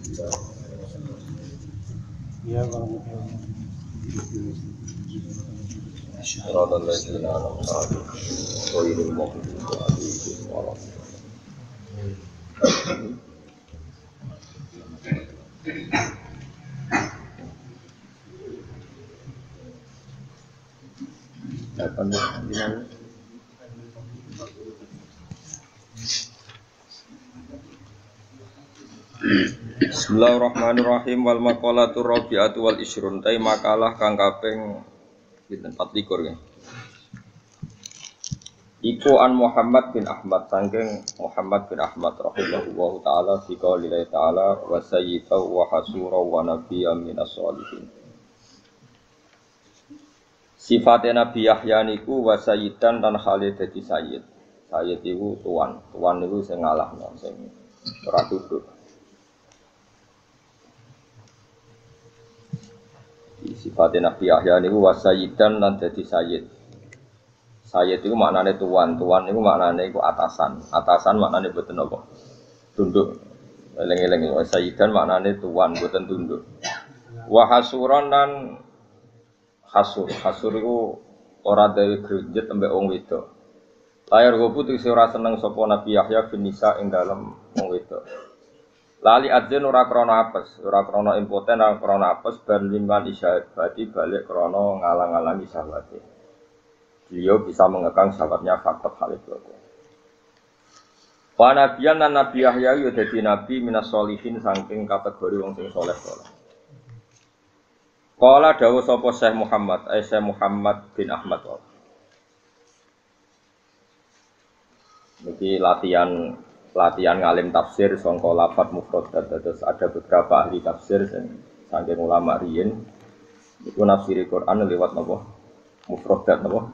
Ya kalau صراط الذين أنعمت عليهم غير المغضوب عليهم ولا الضالين. Bismillahirrahmanirrahim. Wal maqalatur rabi'atu wal isrun. Tai makalah kang kaping pinten 24 ya. Iku an Muhammad bin Ahmad saking Muhammad bin Ahmad rahimahullahu taala fi qoulillah taala wa sayyidu wa hasura wa nabiyyan minas sholihin. Sifatnya Nabi Yahya niku wa sayyidan lan Khalid dadi sayyid. Sayyid iku tuan niku sing ngalahno sing ora duduk. Sifatnya Nabi Yahya niku wa sayyidan lan dadi sayyid. Sayyid itu maknane tuan itu maknane iku atasan. Atasan maknane boten apa? Tunduk. Eling-eling wa sayyidan maknane tuan boten tunduk. Wa hasuran lan hasur iku ora dhewe grejet ambek wong wedok. Layar gopu tegese ora seneng sapa Nabi Yahya bin Nisa ing dalem wong wedok. Lali adzin ora krana apes, ora krana impoten, ora krana apes ben liman isyad berarti balik krana ngalang-alangi syahwate. Beliau bisa mengekang syahwatnya faktor hal itu. Wa nabiyan lan Nabi Yahya yo dadi nabi minas sholihin saking kategori wong sing saleh-saleh. Qala dawuh sapa Syekh Muhammad bin Ahmad. Niki latihan ngalim tafsir sangka lafadz mufradat. Terus ada beberapa ahli tafsir saking ulama riyin iku nafsiri Quran lewat napa? Mufradat napa?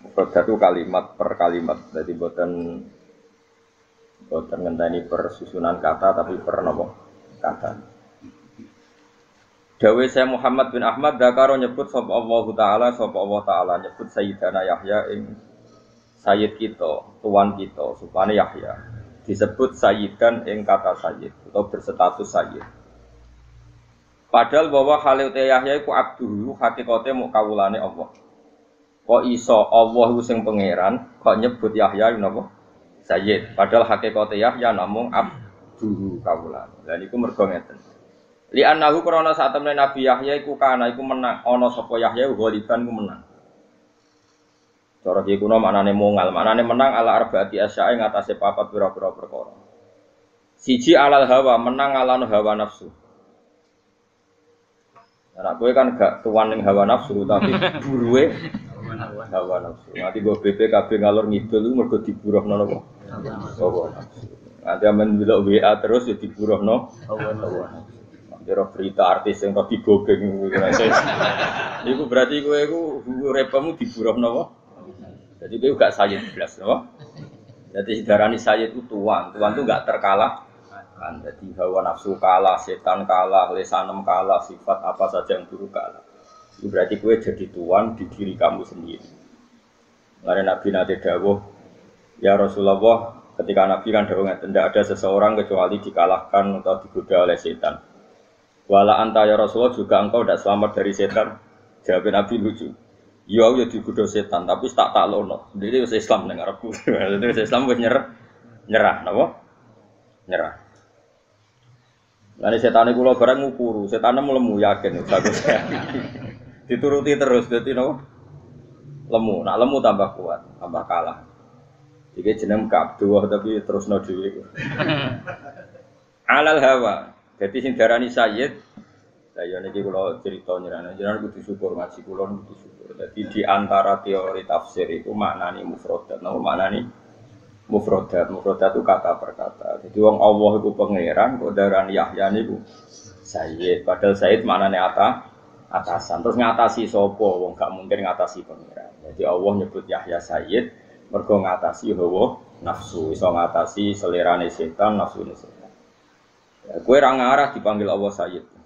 Mufradat itu kalimat per kalimat. Jadi boten ngenteni per susunan kata tapi per napa? Kata. Dawe saya Muhammad bin Ahmad dakaro nyebut sapa Allah Taala nyebut Sayyidana Yahya ing sayyid kita, tuan kita, supane Yahya disebut sayyidan ing kata sayyid atau berstatus sayyid. Padahal bahwa Khalil Yahya iku abduhu hakikate muk kawulane Allah. Kok iso Allah iku sing pangeran kok nyebut Yahya napa sayyid, padahal hakikate Yahya namung abduhu kawulane. Lha niku mergo ngeten. Li annahu krana sak temene Nabi Yahya iku kana iku menang ana sapa Yahya ghaliban ku menang. Cara iki kuno maknane mongal, maknane menang ala arbaati asya'i ngatasé papat pira-pira perkara. Siji alal hawa, menang ala hawa nafsu. Ora kowe kan gak tuan ning hawa nafsu tapi buruwe hawa nafsu. Nanti go BPKB ngalor ngidul iku mergo diburuhno napa? Hawa nafsu. Nanti amen delok WA terus ya diburuhno hawa nafsu. Kira berita artis yang tadi gogeng iku berarti kowe iku uripmu diburuhno napa? Jadi dia juga sayyid belas, no? Jadi darani sayyid itu tuan itu enggak terkalahkan. Jadi hawa nafsu kalah, setan kalah, lesanem kalah, sifat apa saja yang buruk kalah. Itu berarti gue jadi tuan di diri kamu sendiri. Karena Nabi nanti dawuh, ya Rasulullah, ketika Nabi kan dawuh tidak ada seseorang kecuali dikalahkan atau digoda oleh setan. Wala anta ya Rasulullah juga engkau tidak selamat dari setan. Jawab Nabi lucu. Ya aku ya digoda setan, tapi tak taklono. Jadi wis Islam ning arepku. Jadi wis Islam wis nyerah, napa? Nyerah. Lah setane kula bareng ngukuru, setane lemu yakin bagus. Dituruti terus dadi napa? Lemu, nak lemu tambah kuat, tambah kalah. Iki jeneng kabduh tapi terusno dhewe. Alal hawa. Jadi sing darani sayyid saya niki kula cerita nyerane, jenengan kudu syukur ngaji kula kudu syukur. Jadi di antara teori tafsir itu maknani mufradat, nama maknani mufradat itu kata per kata. Jadi wong Allah iku pangeran, kok darani Yahya niku sayyid. Padahal sayyid maknane atasan. Terus ngatasi sapa? Wong gak mungkin ngatasi pangeran. Jadi Allah nyebut Yahya sayyid mergo ngatasi hawa nafsu, iso ngatasi selerane setan, nafsune setan. Ya, kowe ra ngarah dipanggil Allah sayyid.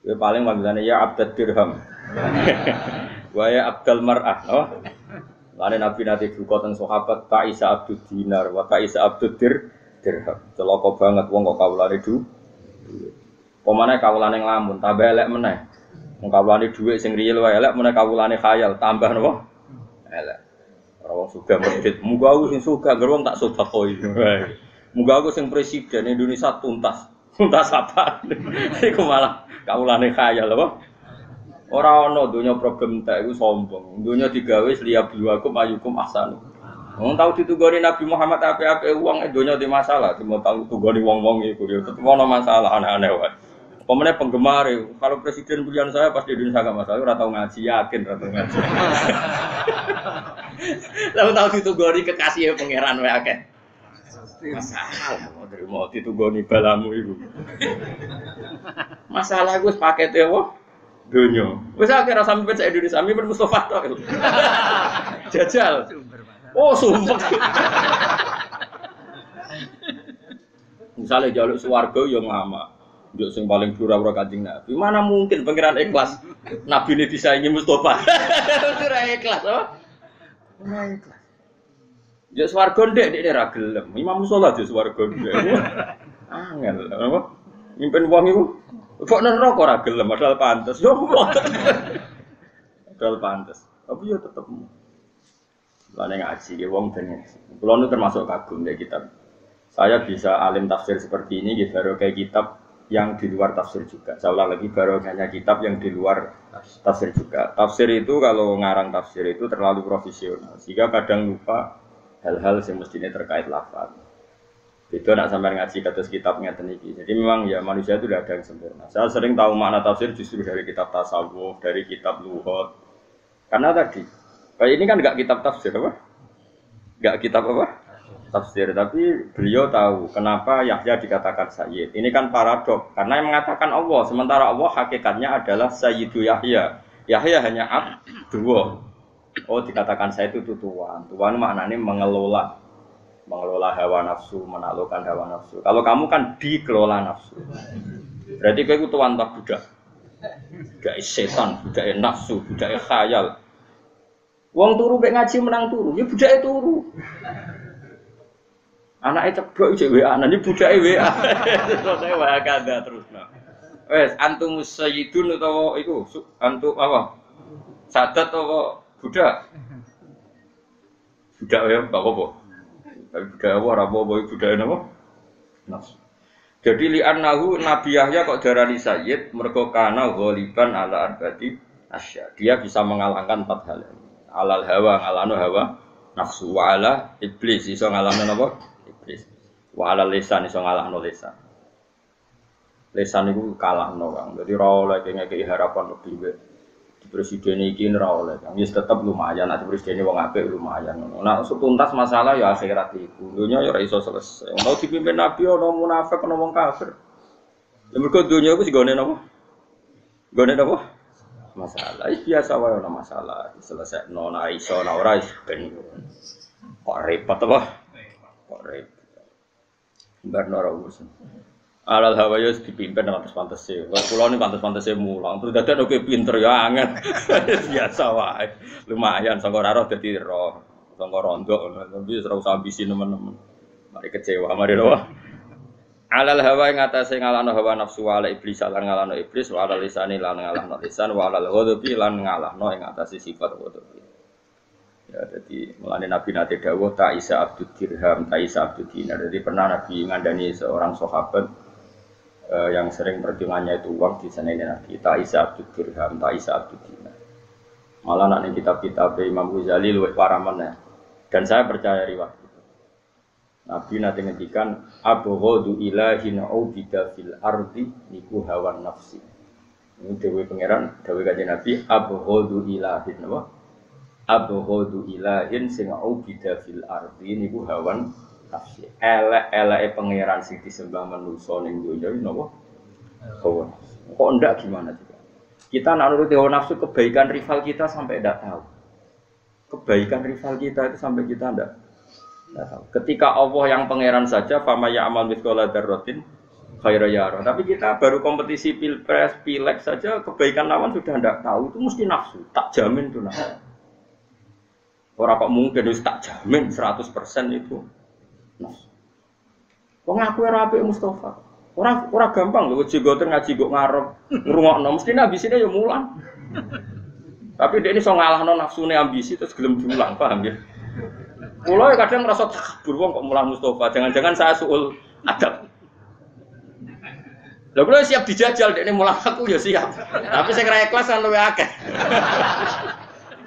Kowe paling panggilannya ya abdad dirham. Wa ya abdal mar'ah, no? Lane Nabi nanti duka teng sahabat Ta'isa abdud dinar wa Ta'isa abdud dirham. Celaka banget wong kok kawulane Pemane kawulane nglamun tambah elek meneh. Wong kawulane dhuwit sing riyel wae elek meneh kawulane khayal tambah napa? Elek. Ora wong sugih medhit, muga aku sing sugih gerwong tak sedekoi. Muga aku sing presiden Indonesia tuntas. Tuntas apa? Iku malah kawulane khayal apa? Ora ana donya problem tak iku sombong. Donya digawe liya biwakum ayukum ahsan. Wong tau ditugoni Nabi Muhammad apik-apik wong donya di masalah, cuma tau tugoni wong-wong iku ya tetep ana masalah aneh-aneh wae. Pemene penggemar, kalau presiden pilihan saya pas di Indonesia gak masalah, ora tau ngaji, yakin ora tau ngaji. Lalu tau ditugoni kekasih pangeran wae akeh. Masalah mau terima ditugoni balamu iku. Masalah iku wis pakete wae. Donya. Wis akeh ra sampe sak Indonesia, mimpin Mustofa tok. Jajal. Oh, sumpah. Misalnya jaluk swarga yo ngama. Yo sing paling pura-pura Kanjeng Nabi. Mana mungkin pangeran ikhlas Nabi ini disaingi Mustofa. Ora ikhlas, oh. Ora ikhlas. Yo swarga ndek ra gelem. Imam Mustofa yo swarga ndek. Angel, apa? Mimpin wong iku kok neraka ora gelem padahal pantes. Yo padahal pantes. Tapi yo tetep lane ngaji ge wong ben. Kulo nu termasuk kagum deh kitab. Saya bisa alim tafsir seperti ini gitu baru kayak kitab yang di luar tafsir juga. Saya ulang lagi baru hanya kitab yang di luar tafsir juga. Tafsir itu kalau ngarang tafsir itu terlalu profesional sehingga kadang lupa hal-hal yang mestinya terkait lafaz. Itu nak sampai ngaji kados kitabnya teniki. Jadi memang ya manusia itu tidak ada yang sempurna. Saya sering tahu makna tafsir justru dari kitab tasawuf, dari kitab lughat. Karena tadi kayak ini kan enggak kitab tafsir apa? Enggak kitab apa? Tafsir, tapi beliau tahu kenapa Yahya dikatakan Sayyid. Ini kan paradok, karena yang mengatakan Allah, sementara Allah hakikatnya adalah Sayyidu Yahya. Yahya hanya abdu. Oh, dikatakan Sayyid itu tuan. Tuan maknanya mengelola hawa nafsu, menaklukkan hawa nafsu. Kalau kamu kan dikelola nafsu. Berarti kau itu tuan tak budak. Budak setan, budak nafsu, budak khayal. Wong turu mek ngaji menang turu, ya budake turu. Anake ceblok iki WA, nang budake WA. Terus WA kada terusno. Wes antum sayyidun utawa iku antum apa? Sadat apa budak? Budak ya enggak apa-apa. Tapi budak ora apa-apa budake napa? Nafsu. Jadi li'annahu Nabi Yahya kok darani sayyid mergo kana ghaliban ala arbati asya. Dia bisa mengalahkan 4 hal. Alal hawa ngalano hawa nafsu wa ala iblis iso ngalahno napa? Iblis. Wa ala lisan iso ngalahno lisan. Lisan iku kalahno Kang. Dadi ora oleh ngekeki harapan lebih wae. Di presiden iki ora oleh Kang. Wis tetep lumayan nek presiden wong apik lumayan ngono. Nek tuntas masalah ya akhirat iku. Dunya ya ora iso selesai. Ono dipimpin nabi ono munafik ono wong kafir. Lha mergo dunya iku sigone napa? Gone napa? Masalah biasa wae ono masalah diselesaikan ora iso ora iso ben kok repot apa kok repot bar ora urusan alal hawa yo dipimpin pantes-pantese kula ni pantes-pantese mulang terus dadak oke pinter ya angel biasa wae lumayan sangko ora roh dadi roh sangko rondo tapi ora usah ambisi teman-teman mari kecewa mari roh alal hawa ing atase ngalahno hawa nafsu ala iblis lan ngalahno iblis wa alal lisani lan ngalahno lisan wa alal ghadabi lan ngalahno ing atase sifat ghadabi. Ya dadi mulane Nabi nate dawuh ta isa abdud dirham ta isa abdud dinar. Jadi pernah Nabi ngandani seorang sahabat yang sering perjuangannya itu uang di sana ini Nabi ta isa abdud dirham ta isa abdud dinar. Malah nek kitab-kitab Imam Ghazali luwih parah meneh. Dan saya percaya riwayat Nabi nanti ngendikan abghadu ilahin ubida fil ardi niku hawan nafsi. Ini dewe pangeran, dewe kanjeng Nabi abghadu ilahin apa? Abghadu ilahin sing ubida fil ardi niku hawan nafsi. Elek-eleke pangeran sing disembah manusa ning donya iki napa? Hawa. Kok ndak gimana juga? Kita nak nuruti hawa nafsu kebaikan rival kita sampai ndak tahu. Kebaikan rival kita itu sampai kita ndak. Ketika Allah yang pangeran saja fama ya'mal mithqala dzarratin khairan yara. Tapi kita baru kompetisi pilpres, pileg saja kebaikan lawan sudah tidak tahu itu mesti nafsu. Tak jamin itu nafsu. Orang kok mungkin itu tak jamin 100% itu nafsu. Wong aku ora apik Mustofa. Ora gampang lho jigoten ngaji kok ngarep ngrungokno mesti ambisine ya mulang. Tapi dia ini so ngalahno nafsune ambisi terus gelem diulang, paham ya? Kula kadang ngerasa takabur wong kok mulang Mustofa, jangan-jangan saya suul adab. Lha kula siap dijajal dekne mulang aku ya siap. Tapi sing ra ikhlas kan luwih akeh.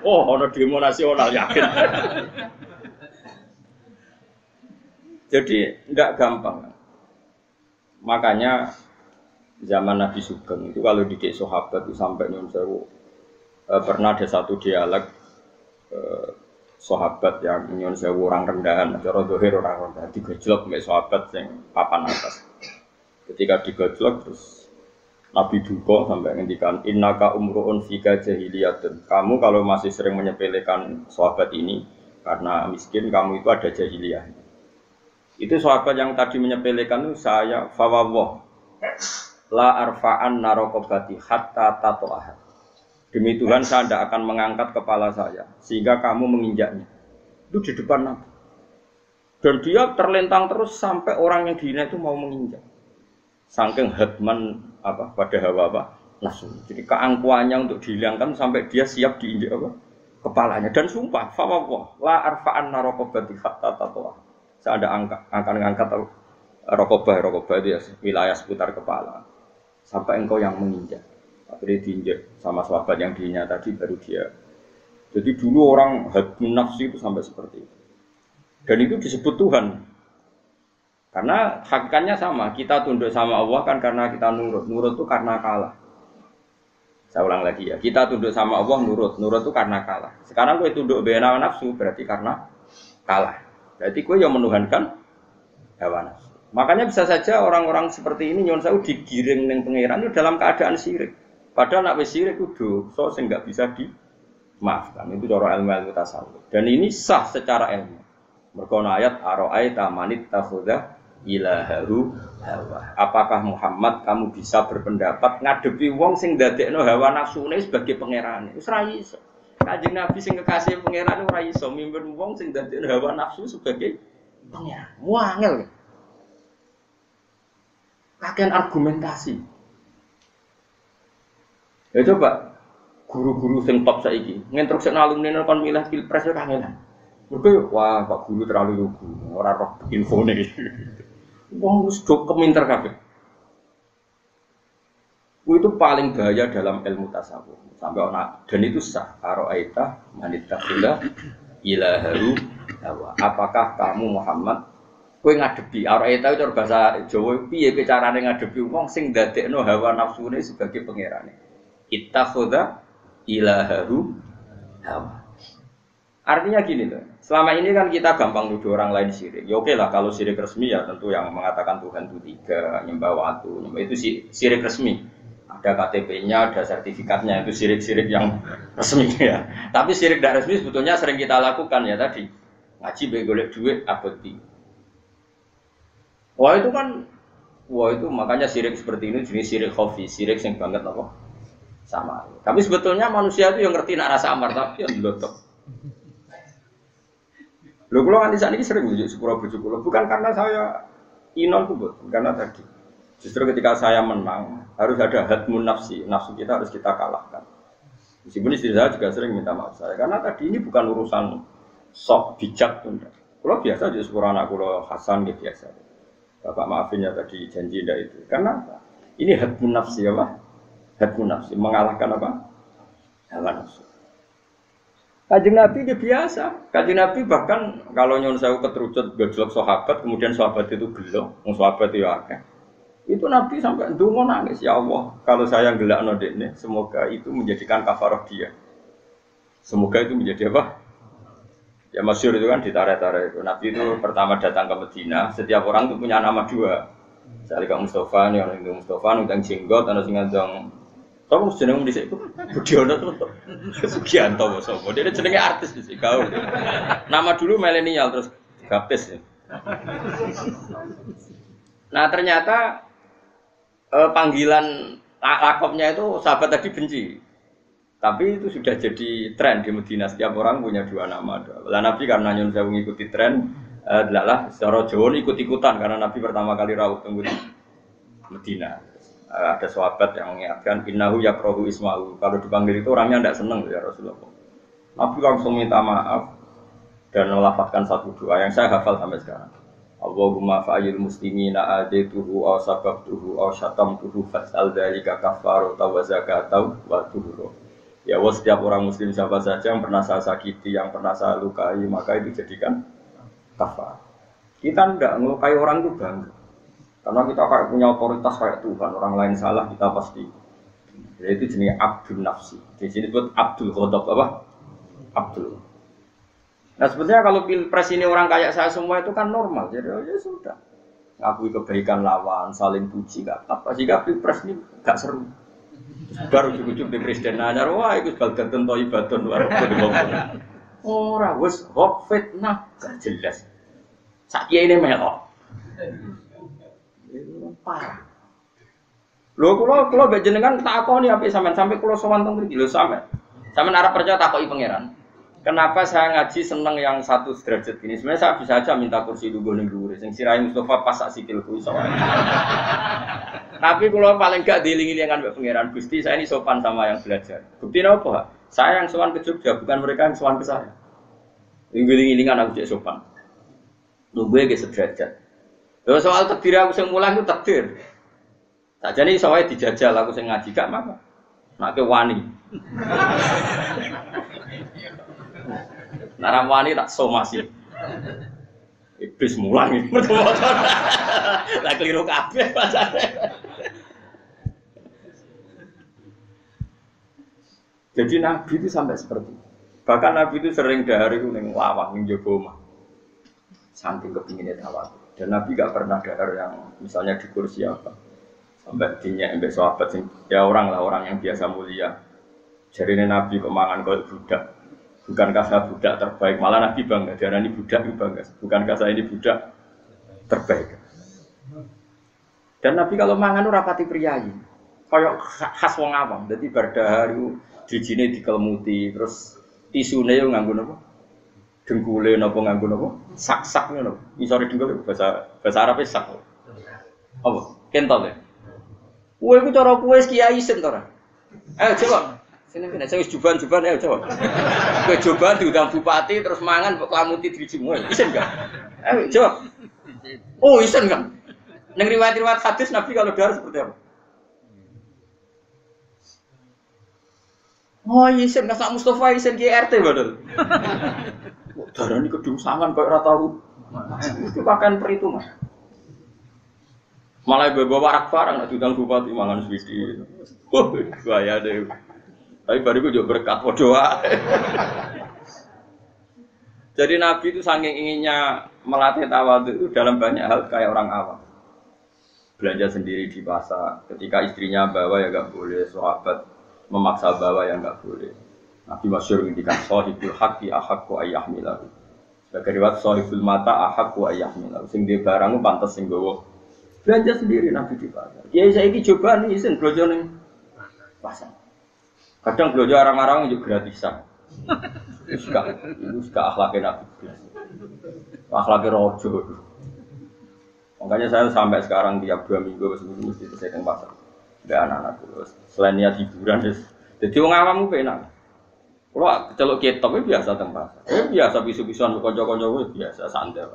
Oh, ana demo nasional yakin. Jadi enggak gampang. Makanya zaman Nabi Sugeng itu kalau didik sahabat itu sampai nyuwun sewu pernah ada satu dialog sahabat yang nyuwun sewu orang rendahan, cara dohir orang rendahan digojlok mbek sahabat yang papan atas. Ketika digojlok terus Nabi duka sampai ngendikan innaka umruun fika jahiliyatun. Kamu kalau masih sering menyepelekan sahabat ini karena miskin kamu itu ada jahiliyah. Itu sahabat yang tadi menyepelekan itu saya fawwah la arfa'an narokobati hatta tato'ah. Demi Tuhan saya tidak akan mengangkat kepala saya sehingga kamu menginjaknya. Itu di depan Nabi. Dan dia terlentang terus sampai orang yang dihina itu mau menginjak. Saking hadman pada hawa nafsu. Jadi keangkuhannya untuk dihilangkan sampai dia siap diinjak kepalanya. Dan sumpah fawwah la arfa'an narokobati hatta tato'ah. Saya ada akan mengangkat rokobah itu ya wilayah seputar kepala sampai engkau yang menginjak. Akhirnya diinjak sama sahabat yang dihina tadi baru dia. Jadi dulu orang hadmun nafsi itu sampai seperti itu. Dan itu disebut Tuhan. Karena hakikatnya sama. Kita tunduk sama Allah kan karena kita nurut. Nurut itu karena kalah. Saya ulang lagi ya. Kita tunduk sama Allah nurut. Nurut itu karena kalah. Sekarang gue tunduk bena nafsu berarti karena kalah. Berarti kue yang menuhankan hawa nafsu. Makanya bisa saja orang-orang seperti ini nyuwun sewu digiring ning pangeran itu dalam keadaan syirik. Padahal nek wis syirik itu dosa sing enggak bisa dimaafkan. Itu cara ilmu tasawuf. Dan ini sah secara ilmu. Mergo ayat ara'aita manit takhudha ilahahu hawa. Apakah Muhammad kamu bisa berpendapat ngadepi wong sing ndadekno hawa nafsune sebagai pangerane? Wis ra iso. Kanjeng Nabi sing kekasih pangeran ora iso mimpin wong sing dadi hawa nafsu sebagai pangeran. Wangel. Kakean argumentasi. Ya coba guru-guru sing top saiki nginstruksi alumni kon milih pilpres yo kangenan. Mergo wah Pak guru terlalu lugu, ora roh infone iki. Wong wis do keminter kabeh. Itu paling bahaya dalam ilmu tasawuf sampai orang dan itu sah aro'aita manitakila ilaharu hawa. Apakah kamu Muhammad kowe ngadepi aro'aita itu bahasa Jawa piye carane ngadepi wong sing ndadekno hawa nafsune sebagai pangerane ittakhadha ilaharu hawa. Artinya gini loh, selama ini kan kita gampang nuduh orang lain syirik. Ya oke lah kalau syirik resmi ya tentu yang mengatakan Tuhan itu tiga, nyembah watu, itu syirik resmi. Ada KTP-nya, ada sertifikatnya, itu syirik-syirik yang resmi ya. Tapi syirik tidak resmi sebetulnya sering kita lakukan ya tadi. Ngaji golek duit abadi. Wah itu makanya syirik seperti ini jenis syirik khafi, syirik yang banget apa? Sama. Tapi sebetulnya manusia itu yang ngerti nak rasa amar tapi yang dilotok. Lho kula nganti sakniki sering njuk sepuro bojo kula bukan karena saya inon kubut, karena tadi justru ketika saya menang harus ada hadmun nafsi, nafsu kita harus kita kalahkan. Meskipun istri saya juga sering minta maaf saya, karena tadi ini bukan urusan sok bijak pun. Kalau biasa aja sepuluh anak kalau Hasan gitu biasa. Bapak maafin ya tadi janji ndak itu. Karena apa? Ini hadmun nafsi ya Pak. Hadmun nafsi mengalahkan apa? Hawa nafsu. Kanjeng Nabi dia biasa. Kanjeng Nabi bahkan kalau nyuwun sewu keterucut gojlok sahabat, kemudian sahabat itu gelo, wong sahabat itu akeh. Itu Nabi sampai ndonga nangis, ya Allah, kalau saya gelakno dekne, semoga itu menjadikan kafarah dia. Semoga itu menjadi apa? Ya masyhur itu kan ditarik-tarik itu. Nabi itu pertama datang ke Madinah, setiap orang itu punya nama dua. Misalnya Kak Mustafa, nih orang itu Mustafa, nundang jenggot, ada sing ngandang. Tahu mesti jeneng dhisik iku Budiono tuh. Sugianto sapa. Dia jenenge artis dhisik kau. Nama dulu milenial terus Gapes ya. Nah, ternyata panggilan lakopnya itu sahabat tadi benci. Tapi itu sudah jadi tren di Madinah, setiap orang punya dua nama. Lah Nabi karena nyun sewu ngikuti tren, adalah secara Jawa ikut-ikutan karena Nabi pertama kali rawuh tenggu Medina. Ada sahabat yang mengingatkan innahu yakrahu ismahu. Kalau dipanggil itu orangnya tidak senang ya Rasulullah. Nabi langsung minta maaf dan melafazkan satu doa yang saya hafal sampai sekarang. Allahumma fa'il muslimina adaituhu aw sababtuhu aw syatamtuhu fas'al dzalika kafarata wa zakata wa tuhur. Ya Allah, setiap orang muslim siapa saja yang pernah saya sakiti, yang pernah saya lukai, maka itu jadikan kafar. Kita tidak melukai orang itu bangga. Karena kita kayak punya otoritas kayak Tuhan, orang lain salah kita pasti. Jadi itu jenis abdul nafsi. Di sini buat abdul ghadab apa? Abdul. Nah sebetulnya kalau pilpres ini orang kayak saya semua itu kan normal, jadi ya sudah ngakui kebaikan lawan, saling puji, nggak apa. Jika pilpres ini nggak seru, baru cukup di presiden nanya, wah itu baldatun toibatun luar biasa. Orang wes hok fitnah gak jelas. Sakit ini melok, parah. Lo kalau bejenengan tak kau nih sampai kalau sowan tentang gila sampai arah percaya takoi pangeran. Kenapa saya ngaji seneng yang satu derajat ini? Sebenarnya saya bisa aja minta kursi dulu ning dhuwur. Sing sirahe Mustafa pas sak sikilku iso. Tapi kalau paling gak diiling-ilingan mbek pangeran Gusti, saya ini sopan sama yang belajar. Bukti apa? Saya yang sowan ke Jogja, bukan mereka yang sowan ke saya. Iling-ilingan aku cek sopan. Nunggu ge sederajat. Lho soal takdir aku sing mulang itu takdir. Sajane iso wae dijajal aku sing ngaji gak apa. Nek wani. Naramwani tak somasi. Iblis mulang iki. Lah keliru kabeh pasane. Jadi Nabi itu sampai seperti itu. Bahkan Nabi itu sering dahar itu ning lawang ning jaba omah. Saking kepinginnya tawaf. Dan Nabi gak pernah dahar yang misalnya di kursi apa. Sampai dinyak mbek sahabat sing ya orang yang biasa mulia. Jarine Nabi kok mangan koyo budak. Bukankah saya budak terbaik? Malah Nabi bangga, diarani budak itu bangga. Bukankah saya ini budak terbaik? Dan Nabi kalau mangan itu rapati priayi. Kayak khas wong awam. Jadi bardahar itu dijine dikelemuti, terus tisune yo nganggo napa? Dengkule napa nganggo napa? Sak-sak ngono. Isore dengkul bahasa Arab sak. Apa? Kentol ya. Kowe iku cara kowe kiai sen to ora? Ayo coba. Sini saya juban-juban ya coba. Kowe coba diundang bupati terus mangan kok klamuti drijimu. Isen enggak? Ayo coba. Oh, isen enggak? Ning riwayat-riwayat hadis Nabi kalau dahar seperti apa? Oh, isen enggak sak Mustafa isen ki RT padahal. Kok darani kedung sangan kok ora tahu. Itu pakan perhitungan. Malah bawa warak barang nek diundang bupati mangan swidi. Oh, bahaya deh. Tapi bariku juga berkat doa. Jadi Nabi itu saking inginnya melatih tawadhu itu dalam banyak hal kayak orang awam. Belanja sendiri di pasar, ketika istrinya bawa ya nggak boleh, sahabat memaksa bawa ya nggak boleh. Nabi masyhur ngendikan shahibul haqqi ahaqqu ayyahmilahu. Sebagai riwayat shahibul mata ahaqqu ayyahmilahu. Sing di barang pantes sing gowo. Belanja sendiri Nabi di pasar. Kiai saiki coba nih isin belanja ning pasar. Kadang belanja orang-orang juga gratisan. Itu suka akhlaknya Nabi. Akhlaknya rojo. Makanya saya sampai sekarang tiap 2 minggu mesti saya ke pasar. Ada anak-anak terus. Selain niat hiburan, jadi orang awam itu enak. Kalau celok ketok itu biasa tempat. Biasa bisu-bisuan konco-konco itu biasa santai.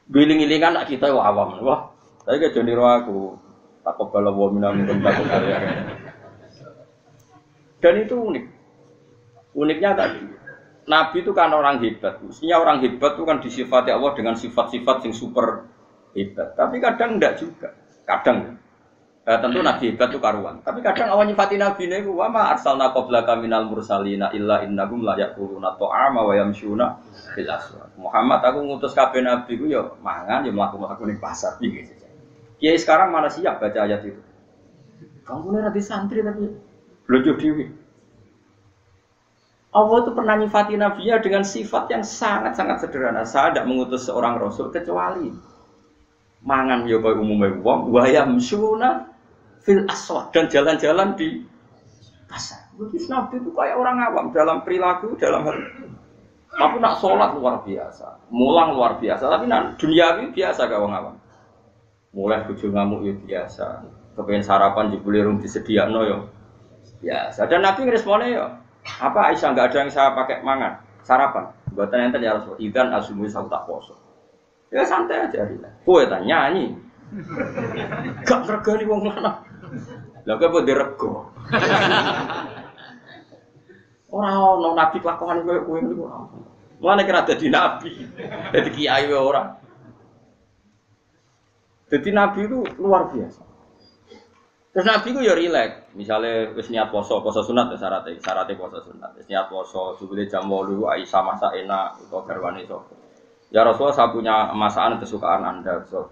Giling-gilingan anak kita awam. Wah, saya ke Joni aku takut kalau bawa minum takut karya. Dan itu unik. Uniknya tadi, Nabi itu kan orang hebat. Mestinya orang hebat itu kan disifati Allah dengan sifat-sifat yang super hebat. Tapi kadang enggak juga. Kadang. Tentu Nabi hebat itu karuan. Tapi kadang awal nyifati Nabi ini, wa ma arsalna qablaka minal mursalina illa innahum la yaquluna ta'ama wa yamshuna fil aswaq. Muhammad aku ngutus kabeh nabi ku ya mangan ya mlaku-mlaku ning pasar iki. Kiai sekarang mana siap baca ayat itu? Kamu ini rati santri tapi belanja dewi. Allah itu pernah nyifati nabinya dengan sifat yang sangat-sangat sederhana. Saya tidak mengutus seorang rasul kecuali mangan ya kaya umumnya wong wa yamshuna fil aswaq dan jalan-jalan di pasar. Begitu Nabi itu kayak orang awam dalam perilaku, dalam hal. Tapi nak sholat luar biasa, mulang luar biasa. Tapi nak duniawi biasa kayak orang awam. Mulai bojo ngamuk ya biasa. Kepengen sarapan jebule rung disediakno ya biasa. Dan Nabi ngeresponnya ya, apa Aisyah enggak ada yang saya pakai mangan sarapan. Buatan enten ya Rasul. Idan asumu saya tak poso. Ya santai aja rileks. Kowe ta nyanyi. Gak regani wong lanang. Lah kok dirego. Ora ono nabi kelakuan koyo kowe niku ora. Mulane kira dadi nabi. Dadi kiai wae ora. Jadi Nabi itu luar biasa. Terus Nabi itu ya rileks. Misalnya wis niat poso sunat ya syaratnya poso sunat. Wis niat poso jebule jam 8 Aisyah masak enak utawa garwane sapa. Ya Rasulullah saya punya masakan kesukaan Anda. So,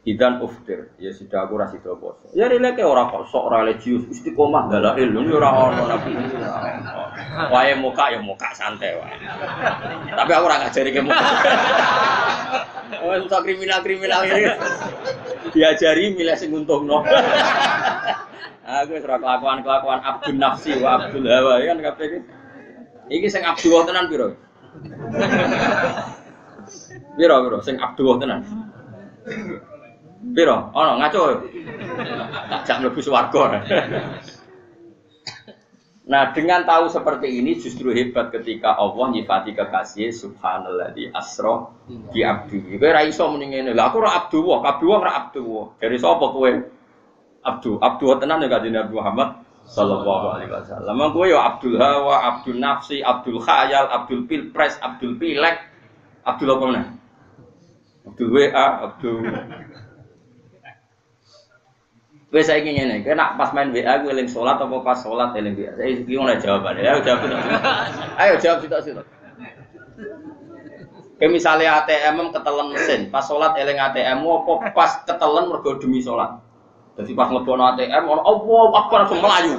idan uftir. Ya sudah aku ra sida poso. Ya rileks ora kok sok religius istiqomah dalail ini ora ono Nabi. Wae muka ya muka santai wae. Tapi aku ora ngajari ke muka. Oh, susah kriminal ini. Diajari milih sing untungno. Aku wis ora kelakuan Abdul Nafsi wa Abdul Hawa kan kabeh iki. Iki sing Abdul tenan piro? Piro sing Abdul tenan. Piro? Ono ngaco. Tak jak mlebu swarga. Nah, dengan tahu seperti ini justru hebat ketika Allah nyifati kekasih subhanalladzi asra bi abdi. Kowe ra iso muni ngene. Lah aku ora abduwah, kabeh ora abduwah. Dari sapa kowe? Abdu tenan ya kanjeng Nabi Muhammad sallallahu alaihi wasallam. Kowe ya Abdul Hawa, Abdul Nafsi, Abdul Khayal, Abdul Pilpres, Abdul Pilek, Abdul apa meneh? Abdul WA, Abdul wes saya ingin ini, kena pas main WA gue eling sholat atau pas sholat eling WA. Saya ingin jawabannya. Ayo jawab itu. Ayo jawab itu. Kayak misalnya ATM ketelan mesin, pas sholat eling ATM, apa pas ketelan mergo demi sholat. Jadi pas ngebono ATM, orang Allahu Akbar langsung melayu.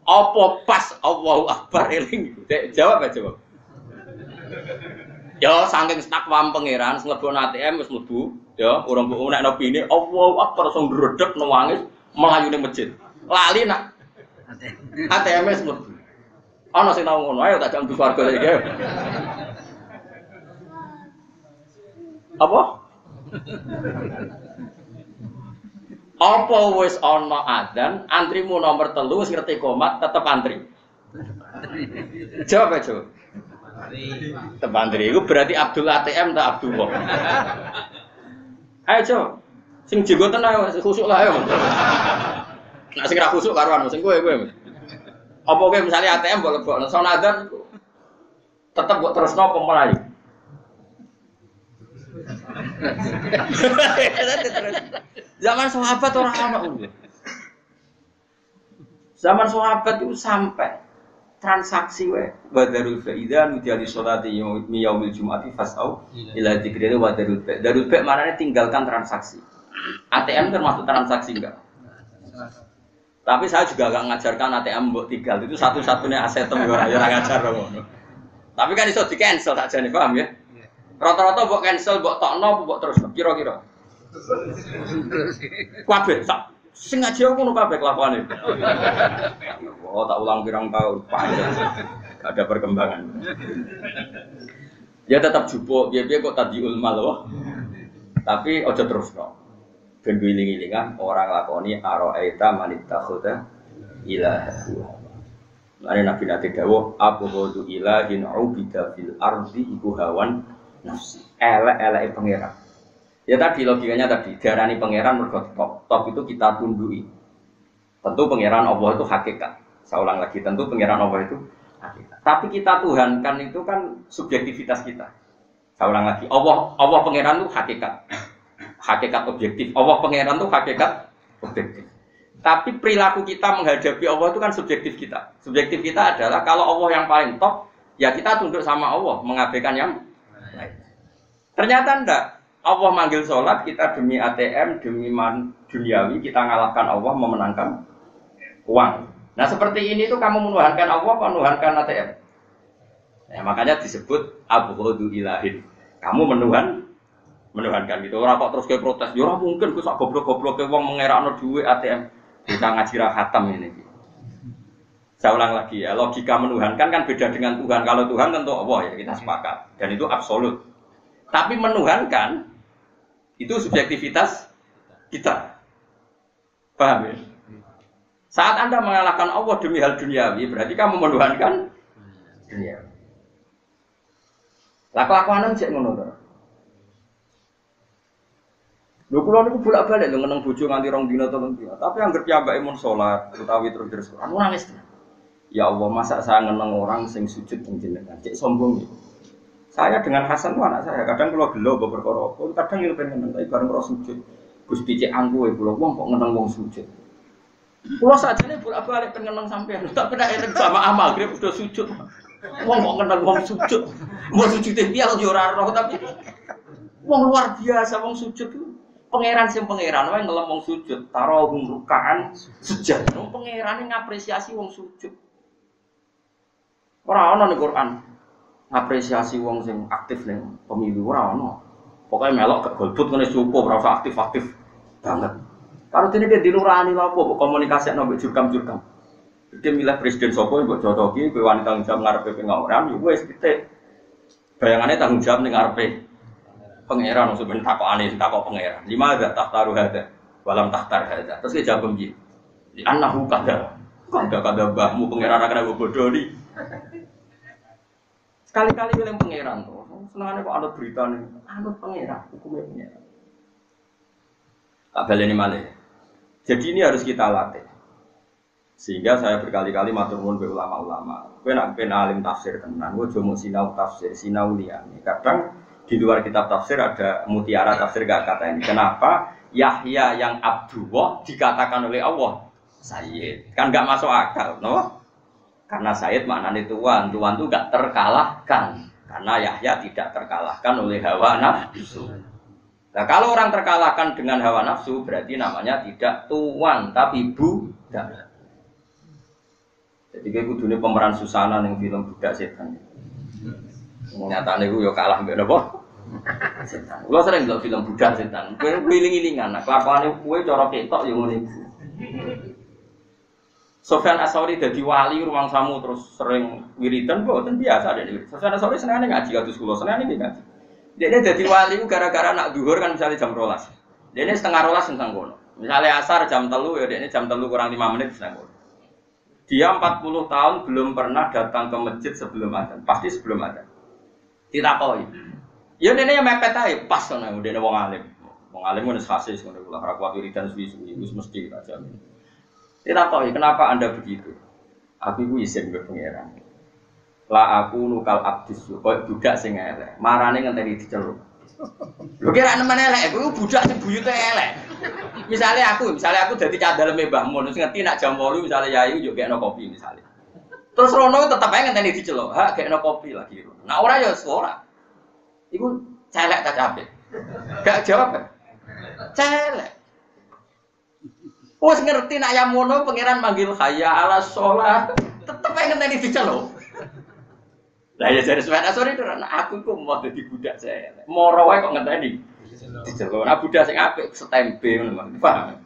Apa pas Allahu Akbar eling? Jawab aja jawab. Ya saking takwam pangeran ngebono ATM wis mlebu. Ya, orang mbok nek opini Allahu Akbar langsung ndredeg nangis melayu ning masjid. Lali nak ATM wis mlebu. Ana sing tau ngono, ayo tak jam swarga iki. Apa? Apa wis ana adzan, antrimu nomor 3 wis ngerti komat tetep antri. Jawab aja. Tetep antri. Iku berarti Abdul ATM tak Abdullah. Ayo coba, sing jenggoten ayo, khusuk lah ayo. Nak sing ra khusuk karuan, sing kowe. Apa kowe misalnya ATM mbok lebokno sonadzan tetep mbok terusno apa mlayu? Zaman sahabat ora ono. Zaman sahabat itu sampai transaksi wadarul faida nudiyali sholati yaumil jum'ati fasau ila dzikri wadarul fa. Darul fa maknanya tinggalkan transaksi. ATM termasuk transaksi enggak? Tapi saya juga enggak ngajarkan ATM mbok tinggal itu satu-satunya aset ora ngajar ngono. Tapi kan iso di-cancel tak jane paham ya? Rata-rata mbok cancel mbok tokno mbok terus kira-kira. Kabeh sak sing ngaji aku ngono kabeh kelakuane. Oh, tak ulang pirang tahun panjang. Gak ada perkembangan. Ya tetap jupuk, biar kok tadi ulmal loh. Tapi ojo terus kok. Ben giling-gilingan orang lakoni aro'aita manittakhudha ilaha. Lane Nabi nate dawuh abghadu ilahin ubida fil ardi iku hawan nafsi. Elek-eleke pangeran. Ya tadi logikanya tadi darani pangeran mergo top itu kita tundui. Tentu pangeran Allah itu hakikat. Saya ulang lagi, tentu pangeran Allah itu hakikat. Tapi kita tuhankan itu kan subjektivitas kita. Saya ulang lagi, Allah pangeran itu hakikat. Hakikat objektif. Allah pangeran itu hakikat objektif. Tapi perilaku kita menghadapi Allah itu kan subjektif kita. Subjektif kita adalah kalau Allah yang paling top, ya kita tunduk sama Allah, mengabaikan yang lain. Ternyata enggak. Allah manggil sholat, kita demi ATM, demi duniawi, kita ngalahkan Allah, memenangkan uang. Nah seperti ini tuh kamu menuhankan Allah, menuhankan ATM. Ya, makanya disebut abghadu ilahin. Kamu menuhankan gitu. Orang kok terus kayak protes, ya mungkin gue sak goblok-goblok ke wong mengerakno duit ATM. Kita ngaji ra khatam ini. Saya ulang lagi ya, logika menuhankan kan beda dengan Tuhan. Kalau Tuhan tentu Allah ya kita sepakat dan itu absolut. Tapi menuhankan Itu subjektivitas kita. Paham ya? Saat Anda mengalahkan Allah demi hal duniawi, berarti kamu menuhankan dunia. Lah kelakuanan cek ngono to. Lho kula niku bolak-balik lho ngeneng bojo nganti 2 dina 3 dina. Tapi anggere piyambake mun salat utawi terus Quran nangis. Ya Allah, masa saya ngeneng orang sing sujud ning jenengan, cek sombong ya. Saya dengan Hasan itu anak saya, kadang kalau gelo perkara apa, kadang yo pengen ngeneng, tapi bareng ora sujud. Gusti cek angku e kula wong kok ngeneng wong sujud. Kula sajane bolak-balik pengen ngeneng sampean, tak kena eling sama amal grep udah sujud. Wong kok ngeneng wong sujud. Mau sujude piye yo ora roh tapi wong luar biasa wong sujud itu. Pangeran sing pangeran wae ngelem wong sujud, tarohum rukaan sujud. Wong pangerane ngapresiasi wong sujud. Ora ana ning Quran ngapresiasi wong sing aktif ning pemilu ora ana. Pokoke melok gak golput ngene cukup ora usah aktif-aktif banget. Karo dene ki dilurani lha apa komunikasikno mbek jurkam-jurkam. Iki milih presiden sapa mbok cocoki kowe wani tanggung jawab ngarepe pengawaran yo wis titik. Bayangane tanggung jawab ning ngarepe pangeran sebenarnya takokane takok pangeran. Lima ada tahtaru hada, walam tahtar hada. Terus dia jawab begini. Di annahu kada mbahmu pangeran akan bodoh di. Sekali-kali film pangeran tuh. Senengane kok anut berita nih. Anut pangeran, hukumnya pangeran. Tak baleni malih. Jadi ini harus kita latih. Sehingga saya berkali-kali matur nuwun ke ulama-ulama. Kowe nek ben alim tafsir tenan, kowe aja mung sinau tafsir, sinau liyane. Kadang di luar kitab tafsir ada mutiara tafsir gak kata ini. Kenapa Yahya yang Abdullah dikatakan oleh Allah Sayyid? Kan gak masuk akal, no? Karena Sayyid maknanya tuan itu gak terkalahkan. Karena Yahya tidak terkalahkan oleh hawa nafsu. Nah kalau orang terkalahkan dengan hawa nafsu berarti namanya tidak tuan tapi budak. Jadi kayak kudune pemeran Susana yang film budak setan. Nyatane ku yo kalah mbek napa? Setan. Kulo sering ndelok film budak setan. Kowe wiling-wilingan, nah kelakuane kowe cara ketok yo ngene iku. Sofyan As-Sauri dadi wali ruang samu terus sering wiridan mboten biasa dene. Sofyan As-Sauri senengane ngaji kados kula, senengane ngaji. Dene dadi wali ku gara-gara nak zuhur kan misalnya jam 12. Dene setengah 12 nang kono. Misalnya asar jam 3 ya dene jam 3 kurang 5 menit nang kono. Dia 40 tahun belum pernah datang ke masjid sebelum adzan, pasti sebelum adzan. Ditakoi. Ya dene yang mepet ae pas ngono dene wong alim. Wong alim wis khasis ngono kula ora kuat wiridan suwi-suwi wis mesti tak jamin. Ditakoi, kenapa Anda begitu? Aku iku isin mbek pangeran. La aku nukal abdis koyo budak sing elek. Marane ngenteni diceluk. Lho kira nemen elek, kuwi budak sing buyute elek. Misale aku dadi candaleme Mbah Mun, wis ngerti nak jam 8 misale yayu yo gekno kopi misale. Terus rono tetep ae ngenteni diceluk. Ha gekno kopi lagi. Nah ora ya ora. Iku celek ta capek. Gak jawab. Celek. Wes ngerti nak yang ngono pangeran manggil hayya ala sholat, tetep ae ngenteni diceluk. Lah ya jare Sufyan As-Sauri aku iku mau dadi budak saya. Moro wae kok ngenteni diceluk. Nah budak sing apik setempe ngono, paham.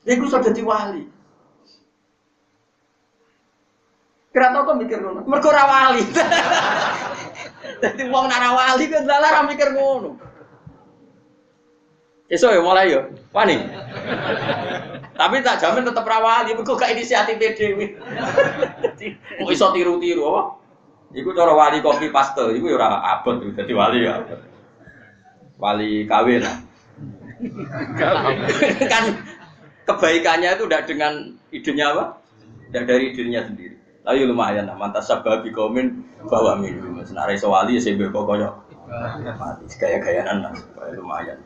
Iku iso dadi wali. Kira tau kok mikir ngono. Mergo ora wali. Dadi wong nek ora wali kok dalah mikir ngono. Esuk ya mulai yo. Wani. Tapi tak jamin tetep ra wali, mergo gak inisiatif dhewe. Dadi kok iso tiru-tiru apa? Iku cara wali kopi paste, iku ya ora abot dadi wali ya. Wali kawin. Kan kebaikannya itu tidak dengan idenya apa? Tidak dari idenya sendiri. Lalu lumayan lah, mantas sababi komen bawa minum. Senare sewali ya sebe koyo mati gaya-gayanan lah, lumayan.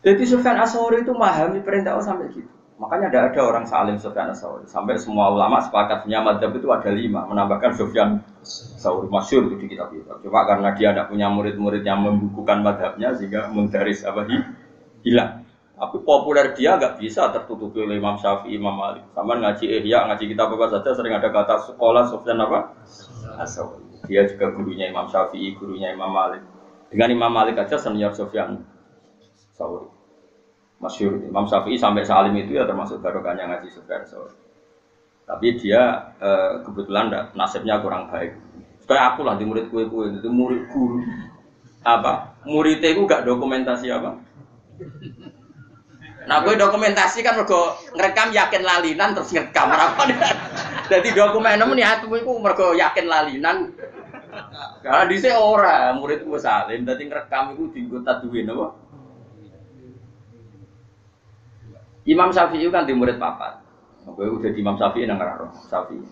Jadi Sufyan As-Sauri itu memahami perintah Allah sampai gitu. Makanya ada orang salim Sufyan As-Sauri. Sampai semua ulama sepakatnya madzhab itu ada 5. Menambahkan Sufyan As-Sauri masyhur itu di kitab-kitab. Cuma karena dia tidak punya murid-murid yang membukukan madzhabnya sehingga mendaris apa hilang. Tapi populer dia nggak bisa tertutupi oleh Imam Syafi'i, Imam Malik. Sama ngaji Ihya, ngaji kitab apa saja sering ada kata sekolah Sufyan apa? As-Sauri. Dia juga gurunya Imam Syafi'i, gurunya Imam Malik. Dengan Imam Malik aja senior Sufyan As-Sauri. Masyhur Imam Syafi'i sampai salim itu ya termasuk barokahnya ngaji Sufyan As-Sauri. Tapi dia kebetulan nasibnya kurang baik. Kayak aku lah di murid kue itu murid guru apa muridnya itu gak dokumentasi apa? Nah, gue dokumentasi kan mergo ngerekam yakin lalinan terus ngerekam apa? Jadi dokumennya niatmu itu mergo yakin lalinan. Karena di sini orang murid gue salim, jadi ngerekam itu dienggo taduin apa? Imam Syafi'i kan di murid papat. Gue udah di Imam Syafi'i nang ngarang Syafi'i.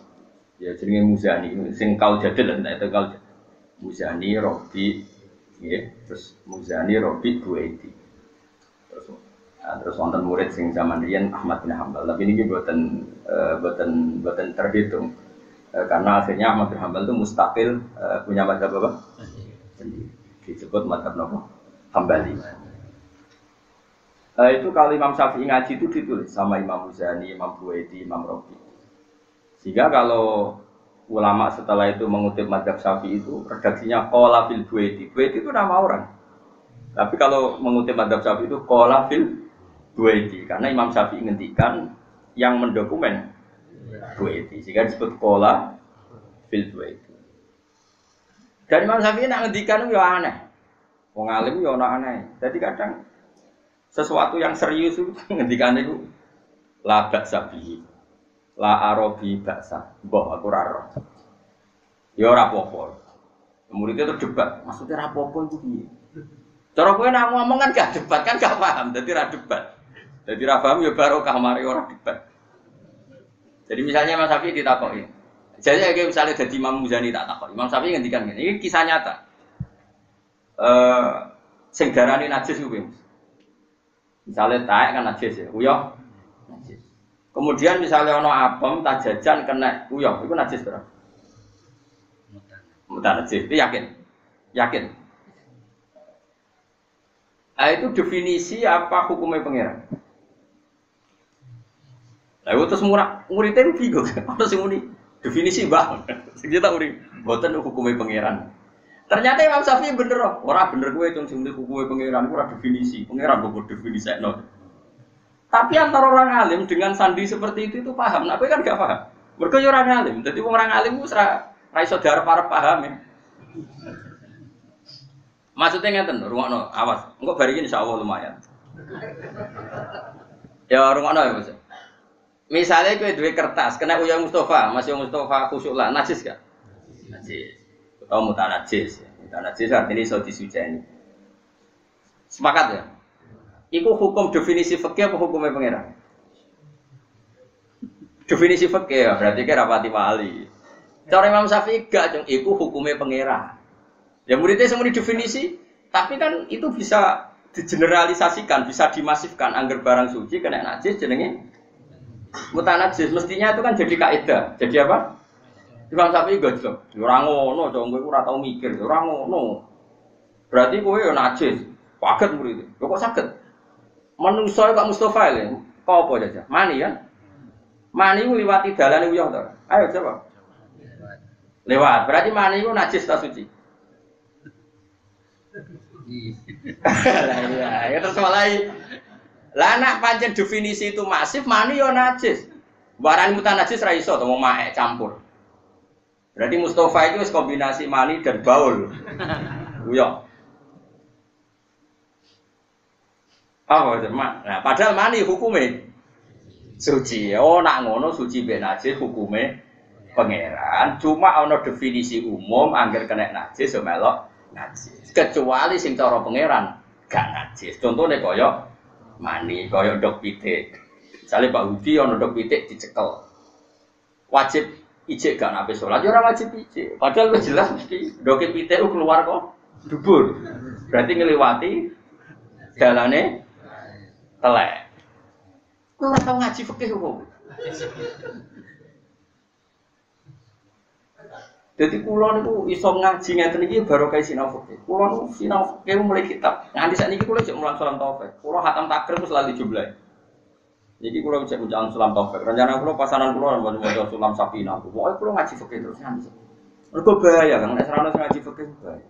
Ya jenenge Muzani, sing kau jadil nek itu kau Muzani Robi, ya, terus Muzani Robi Buaiti. Terus wonten murid sing zaman riyen Ahmad bin Hambal, tapi ini boten terhitung karena akhirnya Ahmad bin Hambal itu mustaqil punya mazhab apa? Sendiri. Disebut mazhab apa? Hambali. Itu kalau Imam Syafi'i ngaji itu ditulis sama Imam Muzani, Imam Buaiti, Imam Robi. Sehingga kalau ulama setelah itu mengutip mazhab Syafi'i itu redaksinya qala fil Buaiti. Buaiti itu nama orang. Tapi kalau mengutip mazhab Syafi'i itu qala fil Buaiti, karena Imam Syafi'i ngendikan yang mendokumen Buaiti, sehingga disebut qala fil Buaiti. Dan Imam Syafi'i nak ngendikan itu ya aneh. Wong alim ya ana aneh. Jadi kadang sesuatu yang serius itu ngendikan itu la ba'sa bihi. La arabi ba'sa. Mbah aku ora ero. Ya ora apa-apa. Muridnya terdebat, maksudnya ora apa-apa itu piye? Cara kowe nak ngomong kan gak debat kan gak paham, dadi ra debat. Jadi ra paham ya barokah mari ora debat. Jadi misalnya Mas Syafi'i ditakoki. Jadi kayak misalnya jadi Imam Muzani tak takoki. Imam Syafi'i ngendikan ngene, ini kisah nyata. Sing darani najis kuwi. Misalnya taek kan najis ya, uyah najis. Kemudian misalnya ana apem tak jajan kena uyah, itu najis berapa? Mutan najis. Itu yakin? Yakin. Nah, itu definisi apa hukumnya pangeran? Lah itu terus muridnya itu bingung. Apa sih muni? Definisi bang. Kita uring. Boten hukumnya pangeran. Ternyata Imam Syafi'i bener loh. Orang bener gue itu sing hukumnya pangeran. Gue definisi. Pangeran gue definisi no. Tapi antara orang alim dengan sandi seperti itu paham. Nah, gue kan gak paham. Mereka orang alim. Jadi orang alim itu raiso darah para paham ya. Maksudnya ngeten, rungokno, awas. Engko bari iki insyaallah lumayan. Ya rungokno ya, Mas. Misalnya kowe duwe kertas, kena uyah Mustafa, Mas Mustafa khusyuk lah, najis gak? Najis. Atau mutanajis. Mutanajis artinya iso disuceni. Sepakat ya? Iku hukum definisi fikih apa hukumnya pangeran? Definisi fikih ya, berarti kira rapati wali. Cara Imam Syafi'i gak, cung, iku hukumnya pangeran. Ya muridnya semua definisi, tapi kan itu bisa digeneralisasikan, bisa dimasifkan. Angger barang suci kena najis jenenge mutanajis. Mestinya itu kan jadi kaidah. Jadi apa? Imam Syafi'i gojlok. Ora ngono, cung, kowe ora tau mikir, ora ngono. Berarti kowe yo najis. Paget murid. Kok saged? Menungso kok Mustofa lho. Kok apa aja? Mani kan? Mani ku liwati dalane uyah to. Ayo coba. Lewat. Berarti mani ku najis ta suci? Ya terus mulai. Lah nak pancen definisi itu masif, mani yo najis. Barang mutan najis ra iso to wong maek campur. Berarti Mustofa itu wis kombinasi mani dan baul. Uyah. Apa itu? Nah, padahal mani hukumnya suci. Oh, nak ngono suci ben najis hukumnya pangeran. Cuma ana definisi umum angger kena najis yo melok najis. Kecuali sing cara pangeran gak najis. Contohnya kaya mani, kaya ndok pitik. Misale Pak Hudi ana ndok pitik dicekel. Wajib ijik gak nape salat, ya ora wajib ijik. Padahal wis jelas mesti ndok pitik keluar kok dubur. Berarti ngliwati dalane telek. Kowe ora tau ngaji fikih kok. Dadi kula niku iso ngaji ngeten iki barokah sinau fikih. Kula niku sinau fikih mulai kitab. Nganti sakniki kula jek mulang salam taufik. Kula khatam takrib wis lali jumlah. Niki kula jek mulang salam taufik. Rencana kula pasanan kula maca sulam sapina. Pokoke kula ngaji fikih terus nganti. Mergo bahaya kan nek serana ngaji fikih bahaya.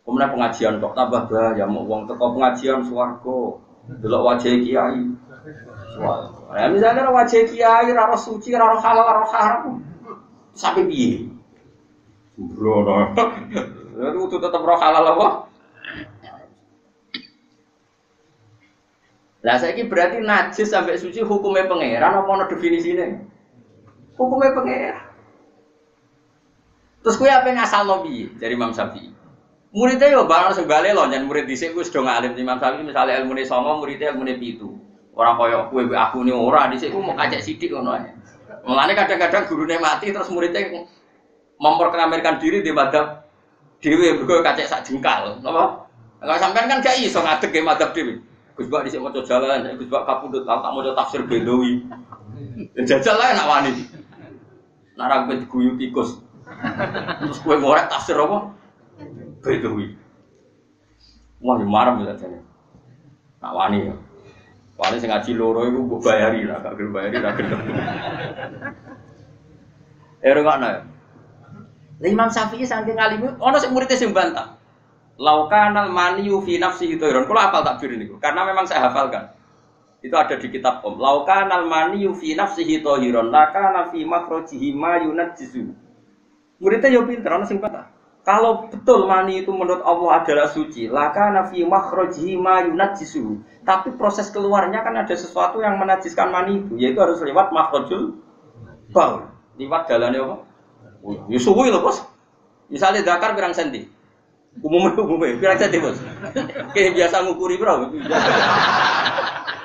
Kemudian pengajian kok tambah bahaya mau wong teko pengajian swarga. Delok wajah kiai. Nah, misalnya wajah kiai ora suci, ora halal, ora haram. Sampai piye? Bro, itu tetap roh halal apa? Lah saiki berarti najis sampai suci hukumnya pangeran apa ana definisine? Hukumnya pangeran. Terus kowe apa ngasalno piye dari Imam Syafi'i? Muridnya yo barang sing bali lho, jan murid dhisik wis do ngalim Imam Syafi'i misale ilmune 9, muridnya ilmune 7. Ora kaya kowe aku ne ora dhisik ku mau kacek sithik ngono ae. Mulane kadang-kadang gurune mati terus muridnya memproklamirkan diri di madzhab dhewe mergo kacek sak jengkal, napa? Enggak sampean kan gak iso ngadeg ke madzhab dhewe. Gus Bak dhisik maca jalan, Gus Bak kapundhut tak maca tafsir Bedawi. Jajal ae nak wani. Nak ra guyu tikus. Terus kowe ngorek tafsir apa? Bedawi. Wah, marem ya jane. Nak wani ya. Wani sing ngaji loro iku mbok bayari lah, gak gelem bayari ra gelem. Ngono. Imam Syafi'i saking alim, ana sing murid sing bantah. Laukanal maniyu fi nafsihi thairon. Kalau hafal takbir niku, karena memang saya hafalkan. Itu ada di kitab Om. Laukanal maniyu fi nafsihi thairon, lakana fi makhrajihi ma yunajjisu. Muridnya yo pinter, ana sing bantah. Kalau betul mani itu menurut Allah adalah suci, lakana fi makhrajihi ma yunajjisu. Tapi proses keluarnya kan ada sesuatu yang menajiskan mani itu, yaitu harus lewat makhrajul baul. Lewat dalane apa? Ya suwi lho, Bos. Misalnya zakar pirang senti? Umumnya pirang senti, Bos. Kayak biasa ngukuri, Bro.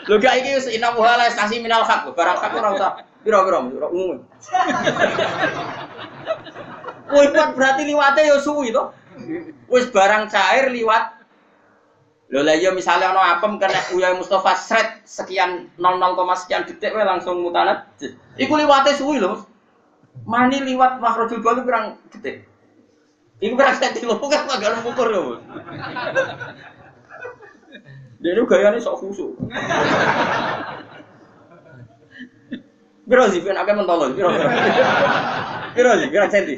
Lho gak iki wis inamu hala stasi minal haq, barang hak ora usah. Piro-piro umum. Woi, berarti liwate ya suwi to. Wis barang cair liwat. Lho lah ya misale ana apem kena Uya Mustafa sret sekian 00, sekian detik wae langsung mutanat. Iku liwate suwi lho. Mani liwat makhrajul baul pirang detik. Iku pirang detik lho kan agak ngukur lho. Dia itu gayanya sok khusyuk. Piro sih ben akeh mentolo, piro. Piro sih, pirang senti.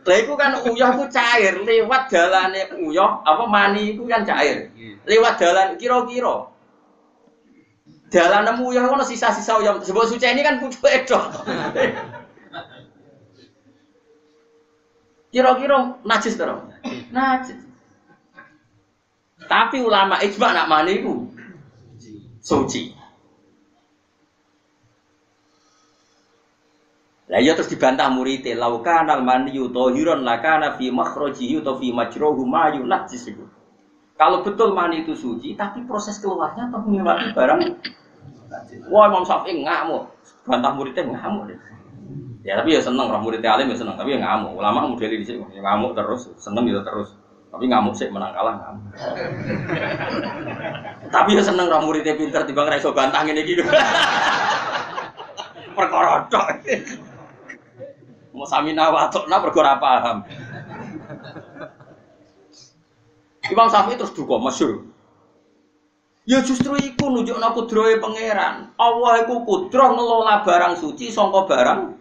Lah iku kan uyah ku cair, lewat dalane uyah apa mani iku kan cair. Lewat dalan kira-kira. Dalan uyah ono sisa-sisa uyah. Sebab suci ini kan pucuke tok. Kira-kira najis to? Najis. Tapi ulama ijma nak mani iku suci. Lah iya terus dibantah muridé, laukanal maniyu tahiran lakana fi makhrajihi atau fi majruhu ma yunajjis. Kalau betul mani itu suci, tapi proses keluarnya atau melewati barang. Wah, Imam Syafi'i ngamuk, bantah muridnya ngamuk. Ya tapi ya seneng, orang muridnya alim ya seneng, tapi ya ngamuk. Ulama model di sini, ya ngamuk terus, seneng gitu terus. Tapi ngamuk sih menang kalah ngamuk. Tapi ya seneng orang muridnya pinter, tiba nggak iso bantah ini gitu. Perkara tok. Mau samina watokna perkara paham. Imam Syafi'i terus duka masyhur. Ya justru iku nunjukna kudrahe pangeran. Allah iku kudroh ngelola barang suci sangka barang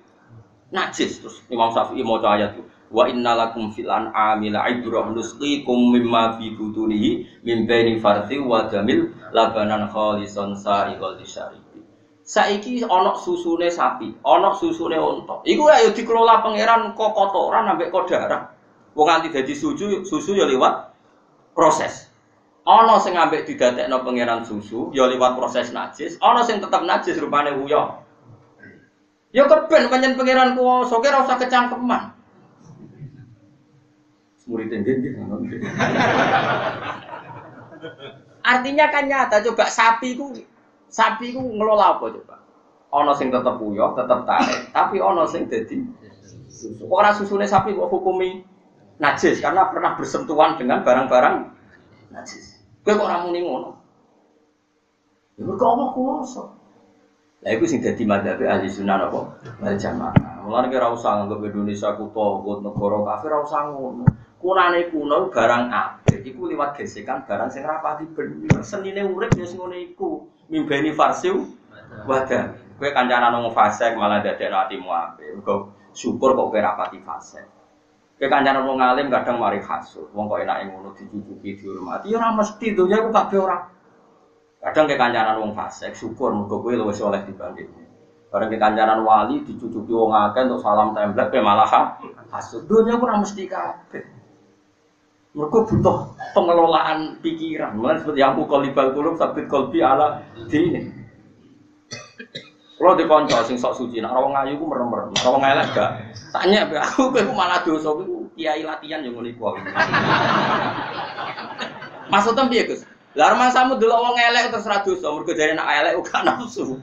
najis. Terus Imam Syafi'i maca ayat itu. Wa innalakum fil an'ami la'ibrah nusqikum mimma fi butunihi min baini farthi wa damil labanan khalisan sa'iqal lisyaribi. Saiki ana susune sapi, ana susune unta. Iku ayo dikelola pangeran kok kotoran ambek kok darah. Wong nganti dadi susu ya lewat proses. Ana sing ambek didadekno pangeran susu ya liwat proses najis, ana sing tetep najis rupane uyah. Ya keben pancen pangeran kuwasa ki ora usah kecangkeman. Murid nggih ngono. Artinya kan nyata coba sapi ku ngelola apa coba? Ana sing tetep uyah, tetep tarik, tapi ana sing dadi susu. Ora susune sapi kok hukumi najis karena pernah bersentuhan dengan barang-barang najis. Kowe kok ora muni ngono? Ya mergo Allah kuwasa. Lah iku sing dadi madzhab ahli sunnah apa? Wal jamaah. Mulane ora usah nganggep Indonesia kutha negara kafir ora usah ngono. Kunane kuno barang apik iku liwat gesekan barang sing rapati bener. Senine urip ya sing ngene iku. Mimbeni farsiu wadah. Kowe kancanan wong fasik malah dadekno atimu apik. Mergo syukur kok kowe rapati fasik. Kowe kancanan wong alim kadang mari hasud. Wong kok enake ngono dicucuki dihormati ya ora mesti donya iku kabeh ora. Kadang ke kancanan wong fasik syukur mergo kowe luwih saleh dibanding. Bareng ke kancanan wali dicucuki wong akeh untuk salam template kowe malah hasud. Dunia ora mesti kabeh. Mergo butuh pengelolaan pikiran. Mulane seperti yang qalibal qulub sabit qalbi ala dini. Kalau di konco sing sok suci, nak rawang ayu ku merem-merem, rawang elek gak. Tanya be aku kowe malah dosa ku kiai latihan yo ngene iku. Maksudnya piye, Gus? Lah masamu delok wong elek terus ra dosa, mergo jare nak elek uga nafsu.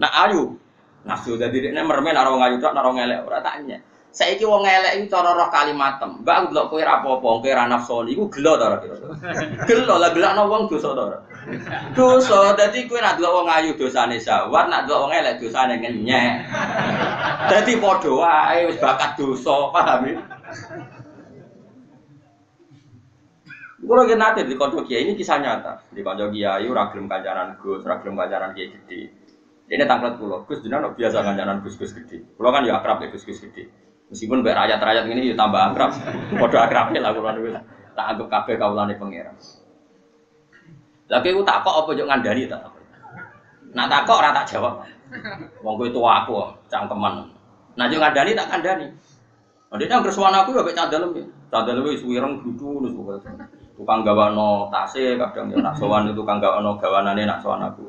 Nak ayu nafsu dadi dekne merem nak rawang ayu tok, nak rawang elek ora tanya. Saiki wong elek iku cara roh kalimatem. Mbak aku delok kowe ra apa-apa, kowe ra nafsu iku gelo ta ora kira-kira. Gelo lah gelakno wong dosa ta ora. Dosa, dadi kowe nek delok wong ayu dosane syahwat, nek delok wong elek dosane ngenyek. Dadi padha wae wis bakat dosa, paham ya? Kulo ki nate di kanca kiai ini kisah nyata. Di kanca kiai ora gelem kancanan Gus, ora gelem kancanan kiai gede. Ini tanglet kulo, Gus jenengan biasa kancanan Gus-gus gede. Kulo kan ya akrab ya Gus-gus gede. Meskipun mbek rakyat-rakyat ngene ya tambah akrab. Padha akrabe lah kulo niku. Tak anggap kabeh kawulane pangeran. Lah kowe tak kok apa yo ngandani tak. Nak takok ora tak jawab. Wong kowe tuwa aku, cangkeman. Nah yo ngandani tak kandani. Ndekne anggere suwan aku yo mek candalem ya. Candalem wis wireng gludu wis pokoke. Tukang gawano tase kadang yo nak sowan itu tukang gawano gawanane nak sowan aku.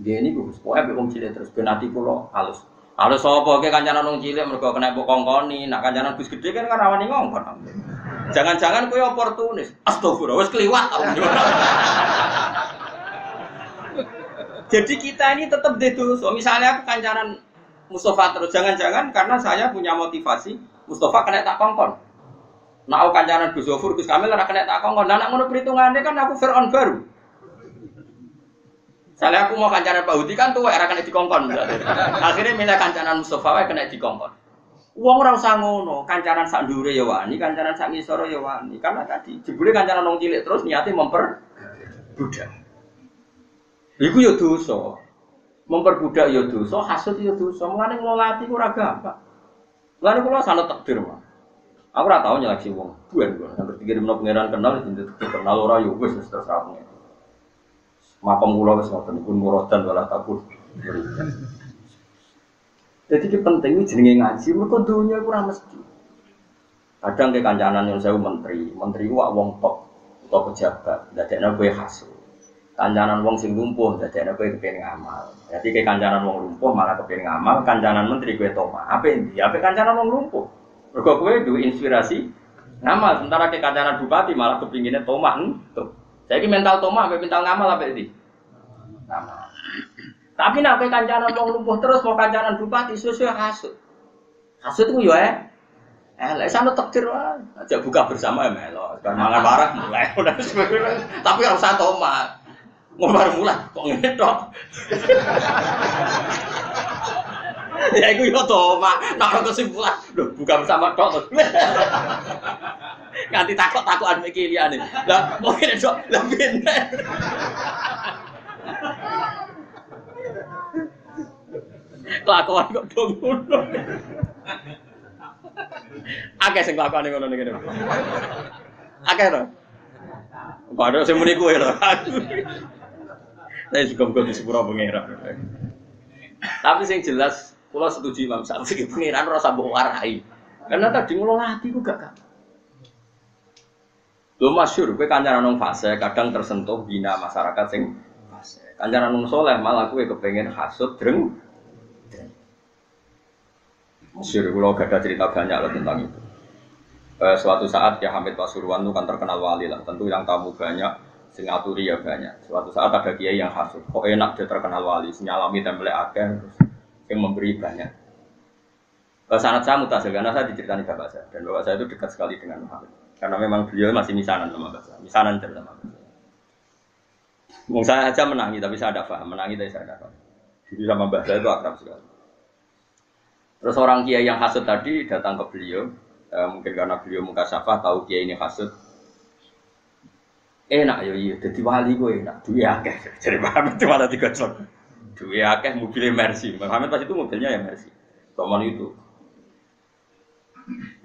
Dia ini gue, pokoknya wong cilik terus ben ati kula halus. Halus sapa ke kancanan wong cilik mergo kena mbok kongkoni, nak kancanan Gus gede kan rawani ngongkon. Jangan-jangan kowe oportunis. Astagfirullah, wis kliwat. Jadi kita ini tetap dosa. Misalnya aku kancanan Mustafa terus, jangan-jangan karena saya punya motivasi Mustafa kena tak kongkon. Nah, aku kancanan Gus Zofur, Gus Kamil ora kena tak kongkon. Lah nek ngono perhitungannya kan aku Fir'aun baru. Soalnya aku mau kancanan Pak Hudi kan tuh era kena dikongkon. Akhirnya milih kancanan Mustafa wae kena dikongkon. Wong ora usah ngono, kancanan sak ndure ya wani, kancanan sak ngisor ya wani. Karena tadi jebule kancanan wong cilik terus niate memperbudak. Iku ya dosa. Memperbudak ya dosa, hasud ya dosa. Mulane ngelola ati ku ora gampang. Mulane kula sanad takdir, Mas. Aku ora tau nyeleksi wong. Buan kok, nek dikirimno pangeran kenal kenal ora ya wis terserah pengen. Makom kula wis ngoten pun muradan wala takut. Jadi ki penting jenenge ngaji mergo donya ku ora mesti. Kadang ke kancanan yang saya menteri ku wong top utawa pejabat, ndadekne kowe hasud. Kancanan wong sing lumpuh ndadekne kowe kepengin ngamal. Dadi ke kancanan wong lumpuh malah kepengin ngamal, kancanan menteri kowe toma. Apa endi? Apa kancanan wong lumpuh? Mergo kowe duwe inspirasi ngamal, sementara ke kancanan bupati malah kepingine toma entuk. Saiki mental toma sampai mental ngamal apa iki? Ngamal. Tapi nek kowe kancanan wong lumpuh terus mau kancanan bupati sesuai hasud. Hasud ku yo lek sampe takdir wae. Aja buka bersama ya melo. Bar mangan bareng mulai. Tapi ora usah toma. Ngombar mulai kok ngene tok. Ya iku yo toma. Nek kesimpulan, lho buka bersama tok. Nganti takok-takokan iki liyane. Lah kok ngene tok, lah bener. Kelakuan kok dong ngono. Akeh sing kelakuane ngono ngene. Akeh to. Kok ada sing muni kowe to. Saya juga di sepura pangeran. Tapi sing jelas kula setuju Imam Syafi'i pangeran ora sambung warai. Karena tadi ngelola hati ku gak. Lho masyhur kowe kancanan nang fase kadang tersentuh bina masyarakat sing fase. Kancanan nang saleh malah kowe kepengin hasud dreng. Masyhur kula gak ada cerita banyak lah tentang itu. Suatu saat ya Hamid Pasuruan itu kan terkenal wali lah. Tentu yang tamu banyak, sing aturi ya banyak. Suatu saat ada kiai yang hasud. Kok enak dia terkenal wali, nyalami template akeh terus yang memberi banyak. Sanad saya mutasil karena saya diceritani bapak saya dan bapak saya itu dekat sekali dengan Hamid. Karena memang beliau masih misanan sama bapak saya. Misanan sama bapak saya. Mungkin saya aja menangi tapi saya ada paham, menangi tapi saya ada paham. Jadi sama bapak saya itu akrab sekali. Terus orang kiai yang hasud tadi datang ke beliau. Mungkin karena beliau muka syafah tahu kiai ini hasud. Enak ya iya, jadi wali gue enak. Duit akeh, jadi Muhammad itu malah digocok. Duit akeh mobilnya Mercy. Muhammad pas itu mobilnya ya Mercy. Toman itu.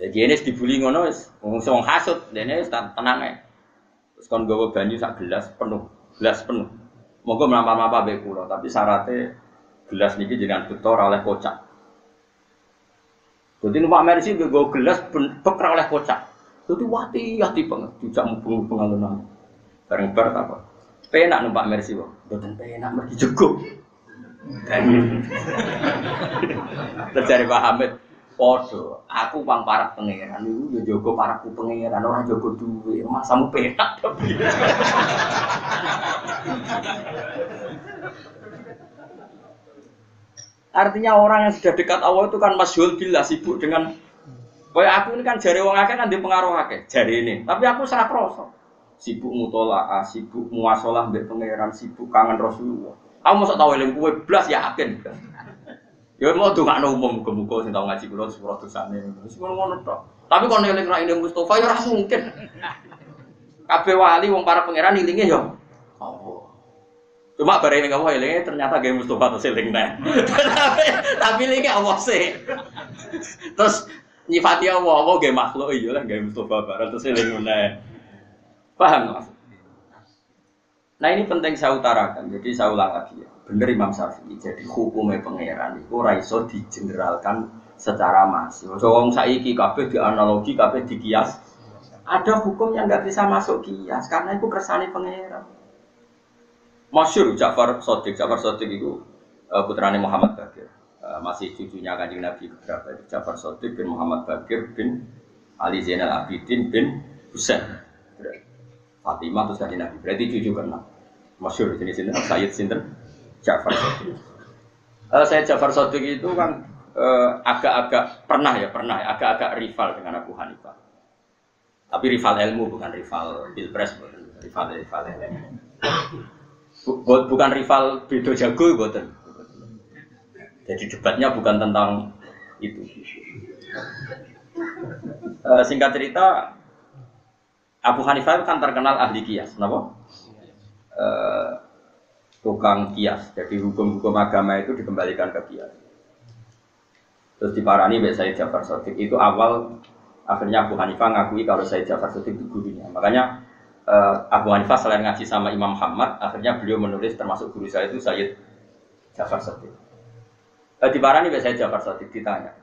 Jadi ini dibully ngono, ngomong hasud, dan ini tenang ya. Terus kon gawa banyu sak gelas penuh. Moga melampah-lampah bekulo, tapi syaratnya gelas niki jangan betor oleh kocak. Jadi numpak Mercy gue gelas beker oleh kocak. Jadi hati banget, tidak mubung alun-alun. Bareng bar apa? Penak numpak Mercy kok. Boten penak mergi jeguk. Terjadi Pak Hamid, podo. Aku pang parak pangeran, lu jogo parakku pangeran, orang jogo duit. Masamu penak tapi. Artinya orang yang sudah dekat Allah itu kan masyhur billah, sibuk dengan kayak aku ini kan jari wong akeh kan di pengaruh akeh, jari ini. Tapi aku salah kroso. Sibuk mutolaah, sibuk muasalah mbek pangeran, sibuk kangen Rasulullah. Aku mosok tau eling kowe blas yakin. Ya mau dongakno umum muga-muga sing tau ngaji kula sepuro dosane. Wis ngono tok. Tapi kon eling ra ini Mustofa ya ora mungkin. Kabeh wali wong para pangeran ilinge ya Allah. Cuma bareng kamu elinge ternyata game Mustofa terus eling neh. Tapi elinge Allah sih. Terus nyifati Allah game makhluk iya lah game Mustofa bareng terus eling neh. Paham Mas? Nah ini penting saya utarakan, jadi saya ulang lagi ya. Bener Imam Syafi'i, jadi hukumnya pangeran itu raiso digeneralkan secara masif. Wong saiki kabeh dianalogi, kabeh dikias. Ada hukum yang nggak bisa masuk kias karena itu kersane pangeran. Masyhur Ja'far Shadiq itu putrane Muhammad Bakir, masih cucunya Kanjeng Nabi beberapa itu Ja'far Shadiq bin Muhammad Bakir bin Ali Zainal Abidin bin Husain. Fatimah terus Kanjeng Nabi. Berarti cucu ke-6. Masyhur di sini Sayyid sinten Ja'far Shadiq. Sayyid Ja'far Shadiq itu kan agak-agak agak-agak rival dengan Abu Hanifah. Tapi rival ilmu bukan rival pilpres, rival ilmu. Bukan rival beda jago boten. Jadi debatnya bukan tentang itu. Singkat cerita Abu Hanifah kan terkenal ahli kias, kenapa? Tukang kias. Jadi hukum-hukum agama itu dikembalikan ke kias. Terus diparani oleh Sayyid Ja'far Shadiq. Itu awal akhirnya Abu Hanifah ngakui kalau Sayyid Ja'far Shadiq itu gurunya. Makanya Abu Hanifah selain ngaji sama Imam Muhammad, akhirnya beliau menulis termasuk guru saya itu Sayyid Ja'far Shadiq. Diparani oleh Sayyid Ja'far Shadiq ditanya,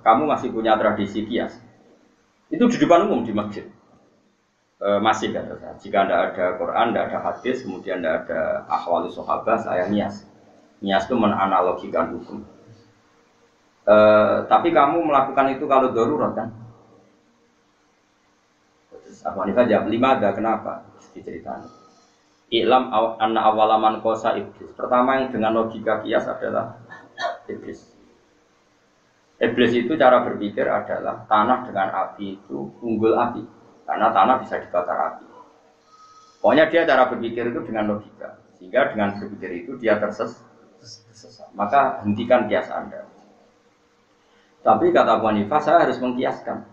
kamu masih punya tradisi kias? Itu di depan umum di masjid. Masih kan? Jika tidak ada Quran, tidak ada hadis, kemudian tidak ada ahwali sahabat, saya nias. Nias itu menanalogikan hukum. Tapi kamu melakukan itu kalau darurat kan? Abu Hanifah jawab 5 ada kenapa? Diceritakan. I'lam anna awalaman kosa iblis. Pertama yang dengan logika kias adalah iblis. Iblis itu cara berpikir adalah tanah dengan api itu unggul api. Karena tanah bisa dibakar api. Pokoknya dia cara berpikir itu dengan logika. Sehingga dengan berpikir itu dia tersesat. Maka hentikan kias Anda. Tapi kata Abu Hanifah, saya harus mengkiaskan.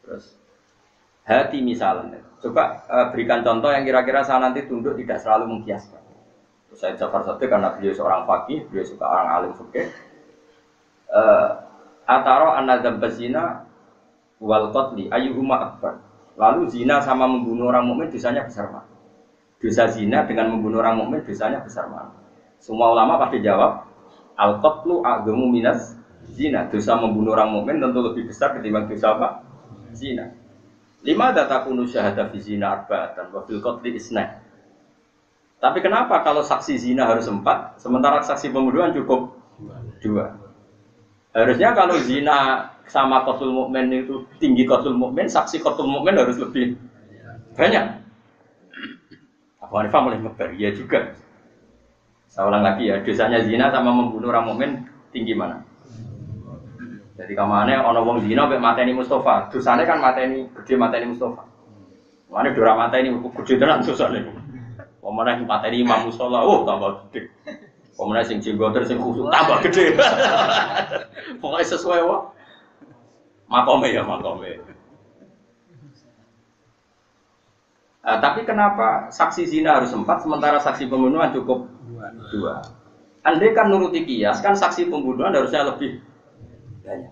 Terus hati misalnya. Coba berikan contoh yang kira-kira saya nanti tunduk tidak selalu mengkiaskan. Terus saya Ja'far Shadiq karena beliau seorang faqih, beliau juga orang alim fikih. Ataro an-nadzam bazina wal qatli ayyuhuma akbar. Lalu zina sama membunuh orang mukmin dosanya besar mana? Dosa zina dengan membunuh orang mukmin dosanya besar mana? Semua ulama pasti jawab al-qatlu a'dhamu minas zina. Dosa membunuh orang mukmin tentu lebih besar ketimbang dosa apa? Zina. 5 takunu syahadah fi zina arba'atan wa fil qatli isna. Tapi kenapa kalau saksi zina harus 4 sementara saksi pembunuhan cukup 2? Harusnya kalau zina sama qatlul mukmin itu tinggi qatlul mukmin, saksi qatlul mukmin harus lebih banyak. Abu Hanifah mulai ngeber, ya juga. Saya ulang lagi ya, dosanya zina sama membunuh orang mukmin tinggi mana? Jadi kamane ana wong zina mek mateni Mustofa, dosane kan mateni gede mateni Mustofa. Mane dora mateni gede tenan dosane. Pemene mateni Imam Mushola, oh tambah gede. Pemene sing jenggoter sing khusuk tambah gede. Pokoknya sesuai wae. Makome. Tapi kenapa saksi zina harus 4 sementara saksi pembunuhan cukup 2? Andai kan nuruti kias kan saksi pembunuhan harusnya lebih banyak.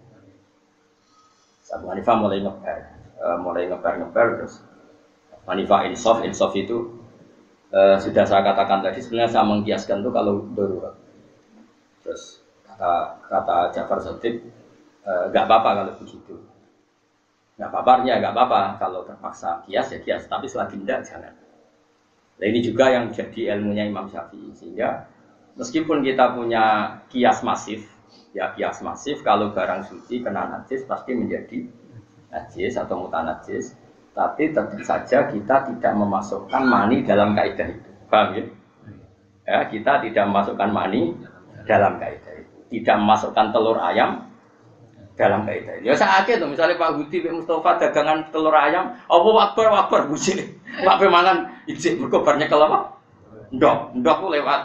Abu Hanifah mulai ngebar terus. Abu Hanifah insaf itu sudah saya katakan tadi sebenarnya saya mengkiaskan itu kalau darurat. Terus kata Ja'far Shadiq, nggak apa-apa kalau begitu. Nggak apa-apa, ya nggak apa-apa kalau terpaksa kias ya kias, tapi selagi tidak jangan. Nah ini juga yang jadi ilmunya Imam Syafi'i, sehingga meskipun kita punya kias masif, ya kias masif kalau barang suci kena najis pasti menjadi najis atau mutanajis, tapi tentu saja kita tidak memasukkan mani dalam kaidah itu, paham ya? Ya kita tidak memasukkan mani dalam kaidah itu, tidak memasukkan telur ayam dalam kaidah itu. Ya sakit tuh, misalnya Pak Budi, Pak Mustafa dagangan telur ayam, apa wakbar busi nih, Pak Pemangan izin berkobarnya kalau apa? Ndok tuh lewat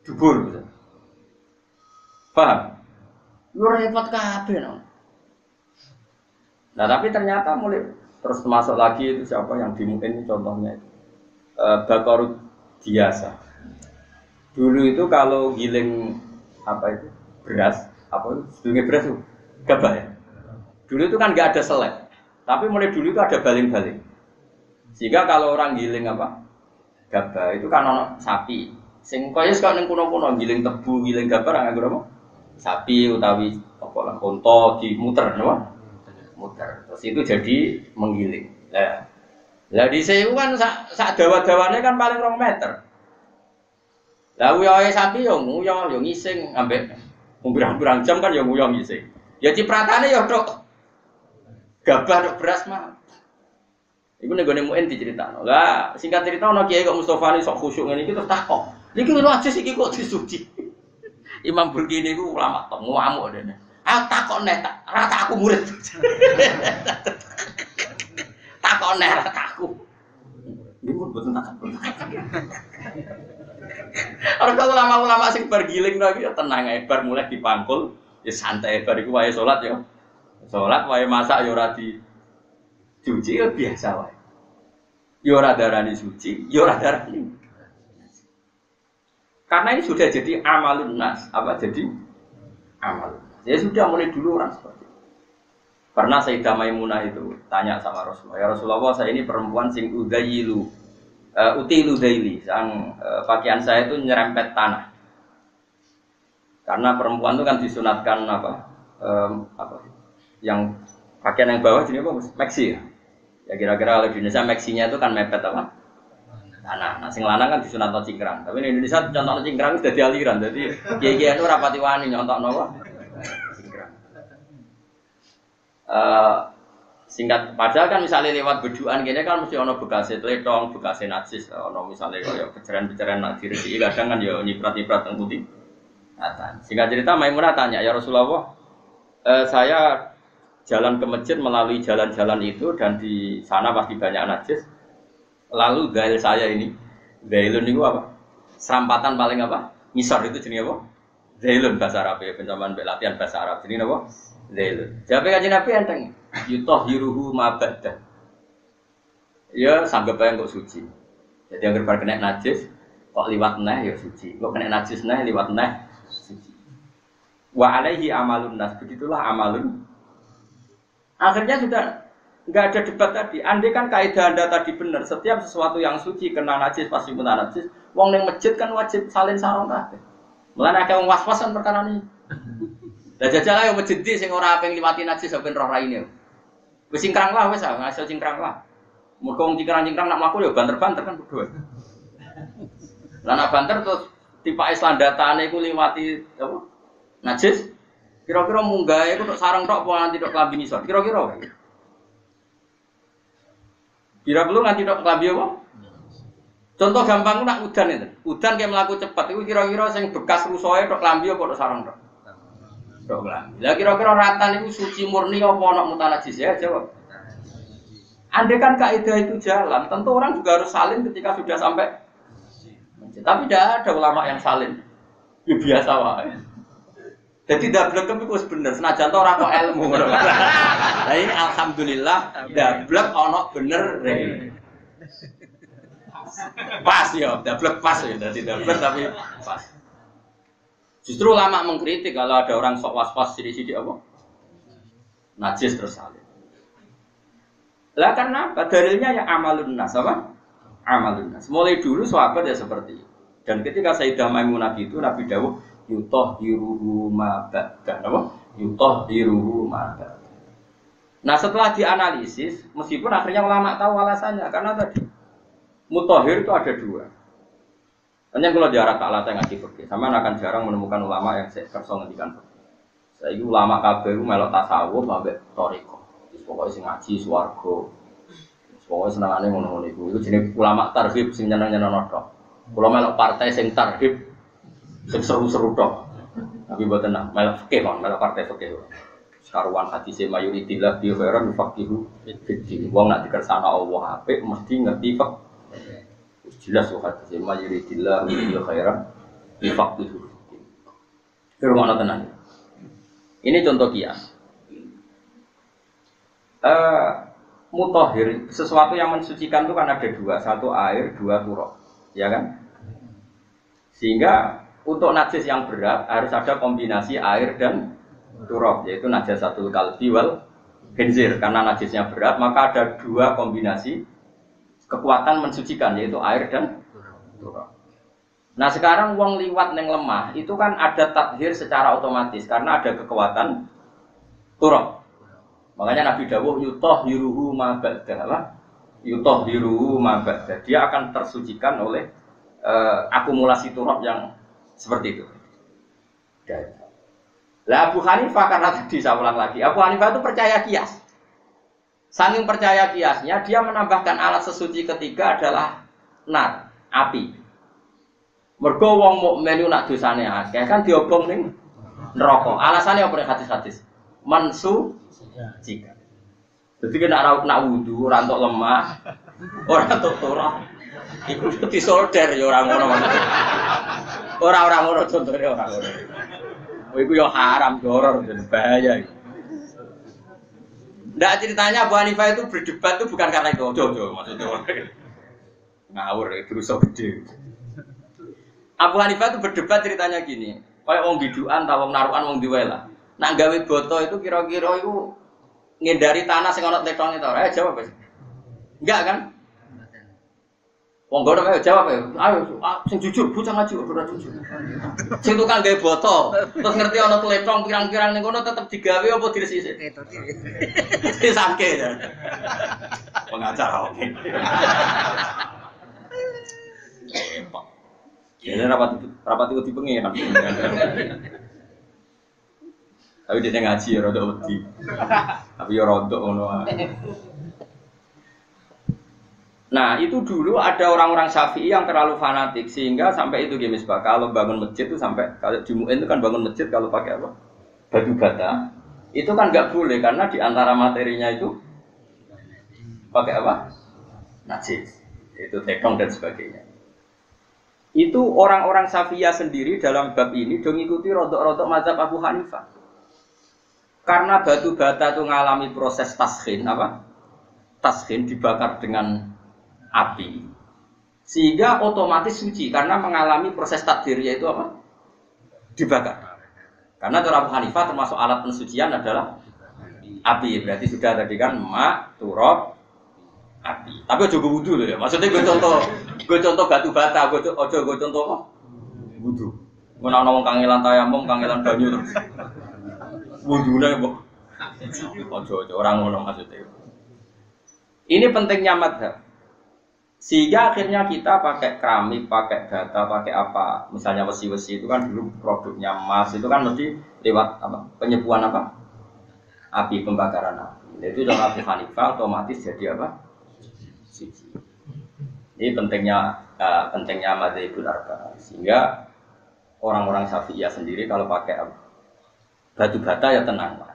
dubur, gitu. Paham? Lu repot kabeh no. Nah tapi ternyata mulai terus masuk lagi itu siapa yang dimungkin contohnya itu Bakorud Diasa. Dulu itu kalau giling apa itu beras, apa itu sebelumnya beras itu gabah ya. Dulu itu kan nggak ada selek, tapi mulai dulu itu ada baling-baling. Sehingga kalau orang giling apa gabah itu kan ono sapi. Sing kaya sekarang yang kuno-kuno giling tebu, giling gabah nggak berapa? Sapi utawi apa lah unta dimuter, no? Muter. Terus itu jadi menggiling. Lah di sewu kan sak dawa-dawane kan paling 2 meter. Lah uyohe sapi yo nguyoh, yo ngising ambek pirang-pirang jam kan yo nguyoh ngising. Ya cipratane yo tok gabah tok beras mah. Iku nek gone muen diceritakno. Lah singkat cerita ana kiai kok Mustofa ni sok khusyuk ngene iki terus takok. Niki lho aja iki kok disuci. Imam Burkini iku ulama tok ngamuk dene. Aku takok nek rata aku murid. Takok nek rata aku. Niku mboten takok. Ora kok ulama-ulama sing bar giling lagi ya tenang ae bar mulai dipangkul ya santai bar iku wae salat ya. Salat wae masak ya ora dicuci ya biasa wae. Ya ora darani suci, ya ora darani. Karena ini sudah jadi amalun nas, apa jadi amalun. Ya sudah mulai dulu orang seperti itu. Pernah Sayyidah Maimunah itu tanya sama Rasulullah, ya Rasulullah saya ini perempuan sing utilu daili, sang pakaian saya itu nyerempet tanah. Karena perempuan itu kan disunatkan apa yang pakaian yang bawah jenis apa? Maxi ya. Ya kira-kira kalau di Indonesia maxinya itu kan mepet apa? Tanah. Nah sing lanang kan disunatno cingkrang. Tapi di Indonesia contohnya cingkrang sudah dialiran. Jadi kiai-kiai itu rapati wani nyontokno apa? Singkat padahal kan misalnya lewat beduan gini kan mesti ono bekasnya teletong, bekasnya najis, ono misalnya kayak pecahan-pecahan najis di kadang kan ya nyiprat-nyiprat teng putih. Singkat cerita Maimunah tanya, ya Rasulullah, saya jalan ke masjid melalui jalan-jalan itu dan di sana pasti banyak najis. Lalu gail saya ini, gailun itu apa? Serampatan paling apa? Ngisor itu jenis apa? Gailun bahasa Arab ya, pencaman latihan bahasa Arab jenis apa? Zailun. Jawabnya kajian Nabi enteng. Yutoh yuruhu mabadah. Ya sanggep aja kok suci. Jadi yang berbar kena najis, kok liwat neh ya suci. Kok kena najis neh liwat neh suci. Wa alaihi amalun nas. Begitulah amalun. Akhirnya sudah nggak ada debat tadi. Andai kan kaidah Anda tadi benar. Setiap sesuatu yang suci kena najis pasti kena najis. Wong ning masjid kan wajib salin sarung kabeh. Mulane akeh wong was-wasan perkara ini. Lah jajal ae masjid sing ora ping liwati najis ben roh raine. Wis cingkrang lah wis, ngaso cingkrang lah. Mergo wong cingkrang-cingkrang nak mlaku ya banter-banter kan berdua. Lah nak banter terus tipake slandatane iku liwati apa? Najis. Kira-kira munggah iku tok sareng tok apa nganti tok klambi nisor. Kira-kira. Kira perlu nganti tok klambi apa? Contoh gampang nak udan itu. Udan kayak mlaku cepat iku kira-kira sing bekas rusoe tok klambi apa tok sareng tok. Lah kira-kira ratan itu suci murni apa ana mutanajis ya jawab. Andai kan kaidah itu jalan, tentu orang juga harus salin ketika sudah sampai. Tapi tidak ada ulama yang salin. Ya biasa wae. Jadi dablek itu bener, senajan to ora kok ilmu ngono. Lah ini alhamdulillah dablek ana bener. Pas ya, dablek pas ya, dadi dablek tapi pas. Justru ulama mengkritik kalau ada orang sok was-was sidik-sidik apa? Najis terus salin. Lah karena apa? Dalilnya ya amalun nas apa? Amalun nas. Mulai dulu sahabat ya seperti itu. Dan ketika Sayyidah Maimunah itu Nabi dawuh yutahhiruhu ma ba'da apa? Yutahhiruhu ma ba'da. Nah, setelah dianalisis, meskipun akhirnya ulama tahu alasannya karena tadi mutahhir itu ada dua. Hanya kalau jarak taklah saya ngaji fikih, sama akan jarang menemukan ulama yang kerso ngendikan fikih. Saya itu ulama kabeh ku melok tasawuf ambek thariqah. Wis pokoke sing ngaji swarga. Pokoke senengane ngono-ngono iku. Iku jenenge ulama tarhib sing nyeneng-nyeneng tok. Kula melok partai sing tarhib sing seru-seru tok. Tapi mboten nah, melok fikih kon, melok partai fikih. Karuan hadis mayuritillah bi khairan yufaqihu fiddin. Wong nak dikersana Allah apik mesti ngerti fikih. Jelas hadis mayuritillah bi khairan yufaqihu fiddin. Kira mana tenan. Ini contoh kias. Mutahhir, sesuatu yang mensucikan itu kan ada dua, satu air, dua turab, ya kan? Sehingga untuk najis yang berat harus ada kombinasi air dan turab, yaitu najasatul kalbi wal khinzir. Karena najisnya berat, maka ada dua kombinasi kekuatan mensucikan, yaitu air dan turab. Nah sekarang wong liwat neng lemah itu kan ada tathir secara otomatis karena ada kekuatan turab. Makanya Nabi dawuh yutahhiruhu ma ba'da. Yutahhiruhu ma ba'da. Dia akan tersucikan oleh akumulasi turab yang seperti itu. Lah Abu Hanifah karena tadi saya ulang lagi, Abu Hanifah itu percaya kias. Saking percaya kiasnya, dia menambahkan alat sesuci ketiga adalah nar, api. Mergo wong mukmin nak dosane akeh kan diobong ning neraka. Alasannya apa ning hadis-hadis? Jika. Jadi kena nak wudu ora entuk lemah, ora entuk turah. Iku disolder ya ora ngono. Ora ngono contone ora ngono. Iku ya haram doror dan bahaya. Ndak ceritanya Abu Hanifah itu berdebat itu bukan karena itu. Ojo maksudnya. Ngawur itu rusak gede. Abu Hanifah itu berdebat ceritanya gini, kayak wong biduan, ta wong narukan, wong diwela. Nak gawe boto itu kira-kira itu ngindari tanah sing ana tetone ta ora? Jawab wis. Enggak kan? Wong gono ayo jawab ayo. Ayo sing jujur, bocah ngaji ora jujur. Sing tukang gawe boto, terus ngerti ana tletong pirang-pirang ning kono tetep digawe apa diresiki? Disangke ya. Pengacara oke. Ini rapat itu dipengen. Tapi dia ngaji ya rodok wedi. Tapi ya rodok ngono. Nah, itu dulu ada orang-orang Syafi'i yang terlalu fanatik sehingga sampai itu gini Pak, kalau bangun masjid itu sampai kalau di MUIN itu kan bangun masjid kalau pakai apa? Batu bata. Itu kan nggak boleh karena di antara materinya itu pakai apa? Najis. Itu tekong dan sebagainya. Itu orang-orang Syafi'iyah sendiri dalam bab ini dong ikuti rodok-rodok mazhab Abu Hanifah. Karena batu bata itu mengalami proses taskhin apa? Taskhin dibakar dengan api. Sehingga otomatis suci karena mengalami proses takdir yaitu apa? Dibakar. Karena cara Abu Hanifah termasuk alat pensucian adalah api. Berarti sudah tadi kan mak, turab, api. Tapi ojo wudu lho ya. Maksudnya gue contoh batu bata, gue contoh apa? Wudu. Ngono ana wong kangelan tayamum, kangelan banyu terus. Wudune kok. Ojo orang ngono maksudnya. Ini pentingnya madhab. Sehingga akhirnya kita pakai keramik, pakai bata, pakai apa? Misalnya besi-besi itu kan dulu produknya emas itu kan mesti lewat apa? Penyepuan apa? Api, pembakaran api. Itu dalam Abu Hanifah otomatis jadi apa? Suci. Ini pentingnya madzhabul arba. Sehingga orang-orang Syafi'iyah sendiri kalau pakai batu bata ya tenang.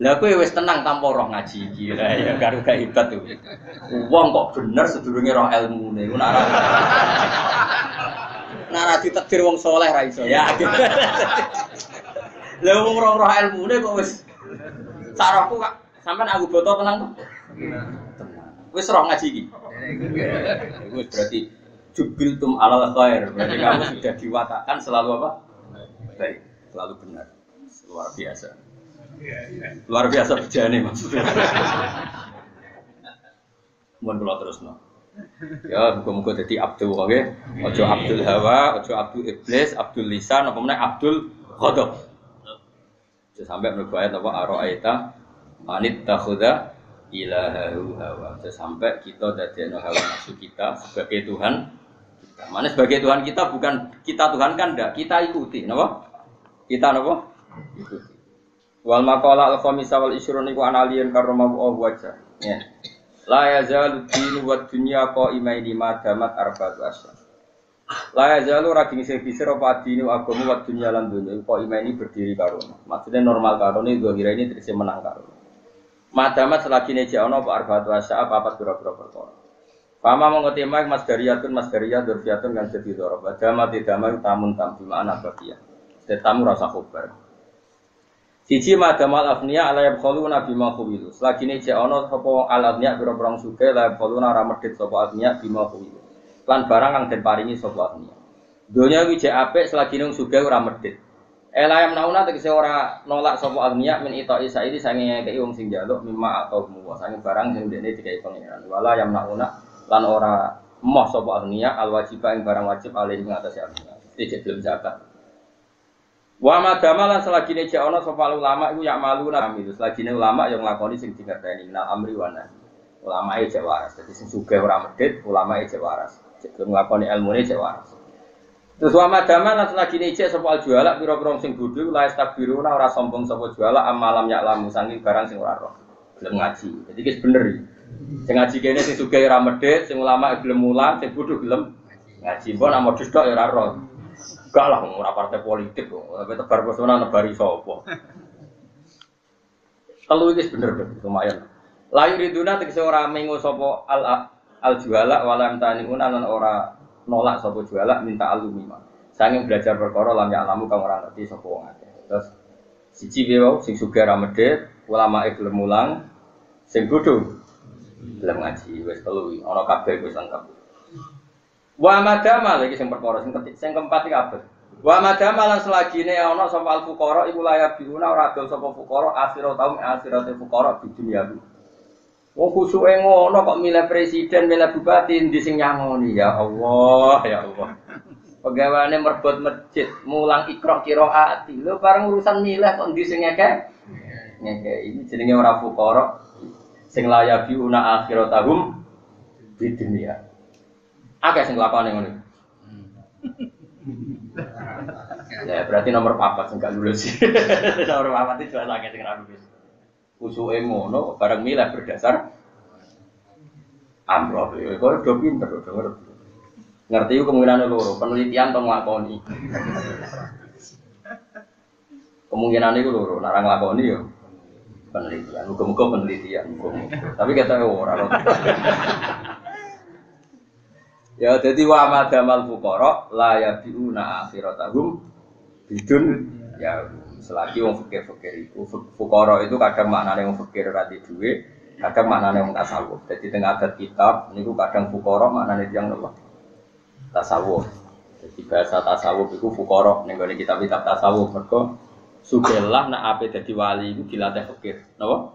Lah kowe wis tenang tanpa roh ngaji iki lah ya karo gak hebat tuh. Wong kok bener sedurunge roh ilmune iku nara ditakdir wong saleh ra iso ya. Lah wong roh ilmune kok wis sarahku kak sampean aku boto tenang to. Wis roh ngaji iki. Wis berarti jubiltum alal khair. Berarti kamu sudah diwatakan selalu apa? Baik, selalu benar. Luar biasa. Luar biasa bejane maksudnya. Mohon kula terusno. Ya, muga-muga dadi abdul oke. Ojo abdul hawa, ojo abdul iblis, abdul lisan, apa meneh abdul ghadab. Sampai mlebu ayat apa araita manit takhudha ilahahu hawa. Sampai kita dadekno hawa nafsu kita sebagai Tuhan kita. Mana sebagai Tuhan kita bukan kita Tuhan kan ndak, kita ikuti, napa? Kita napa? Ikuti. Wal maqala al-khamisa wal isyrun iku analiyan karamahu wajah. Ya. La yazalu dinu wa dunya qaimaini ma damat arba'atu asyhur. La yazalu raging sing apa dinu agama wa dunya lan dunya qaimaini berdiri karo. Maksudnya normal karo ini kira ini terus menang karo. Ma damat selagi neje ana apa arba'atu asyhur apa pira-pira perkara. Pama mengotima masdariyah dzurfiyatun kan jadi dzarab. Damat tidak tamun tam di mana bagian. Tetamu rasa khabar. Siji madamal afniya ala yabkhuluna bima khuwilu. Selagi ini ana sapa alatnya pira-pira sugih la yabkhuluna ora medhit sapa afniya bima khuwilu. Lan barang kang den paringi sapa afniya. Donya iki jek apik selagi nang sugih ora medhit. Elayam nauna tegese ora nolak sapa afniya min ita'i saidi sange ngekeki wong sing njaluk mimma atau muwa sange barang sing dene dikai pangeran. Wala yam nauna lan ora moh sapa afniya al wajibah ing barang wajib alih ing atase afniya. Iki belum zakat. Wa madamalan selagi ne ana sapa ulama iku yak maluna amil. Selagi ne ulama yang nglakoni sing dingerteni minal amri wa nahi. Ulama e cek waras. Dadi sing sugih ora medhit, ulama e cek waras. Cek nglakoni ilmune cek waras. Terus wa madamalan selagi ne sapa juala pira-pira sing bodho la istabiruna ora sombong sapa juala amalam yak lamu sangi barang sing ora roh. Gelem ngaji. Dadi wis bener iki. Sing ngaji kene sing sugih ora medhit, sing ulama gelem mulang, sing bodho gelem ngaji. Mbok nak modus tok ya ora roh. Enggak lah, ora partai politik kok. Tapi tebar pesona nebari sapa. Telu iki bener lumayan. Layu riduna tegese ora mengo sapa al juala walam taniun lan ora nolak sapa juala minta alumima. Sanging belajar perkara lan ya alamu kang ora ngerti sapa wong akeh. Terus siji wae sing sugih ra medhit, ulamae gelem mulang, sing bodho gelem ngaji. Wis telu ana kabeh wis lengkap. Wa madama lagi sing perkara sing keempat iki kabeh. Wa madama lan selagine ana sapa al fuqara iku layak biuna ora adol sapa fuqara akhirat taum akhirate fuqara di dunia iki. Wong kusuke ngono kok milih presiden, milih bupati ndi sing nyangoni ya Allah, ya Allah. Pegaweane merbot masjid, mulang ikra qiraati. Lho bareng urusan milih kok ndi sing ngekek? Ngekek iki jenenge ora fuqara sing layak biuna akhiratahum di dunia. Akeh sing lakone ngono. Ya berarti nomor 4 sing gak lulus. Nomor 4 itu jelas akeh sing ora lulus. Usuke ngono bareng milih berdasar amroh. Kok do pinter do ngerti. Ngerti ku kemungkinan loro, penelitian to nglakoni. Kemungkinan iku loro, nek ora nglakoni yo penelitian. Muga-muga penelitian. Tapi kata ora. Ya jadi wa madamal fuqara la yabiuna akhiratahum bidun ya selagi wong fikir-fikir iku fuqara itu kadang maknane wong fikir ora di dhuwit, kadang maknane wong tasawuf. Jadi tengah adat kitab niku kadang fuqara maknane tiyang napa? Tasawuf. Jadi bahasa tasawuf iku fuqara ning gone kitab-kitab tasawuf mergo sugihlah nek ape dadi wali iku dilatih fikir. Napa?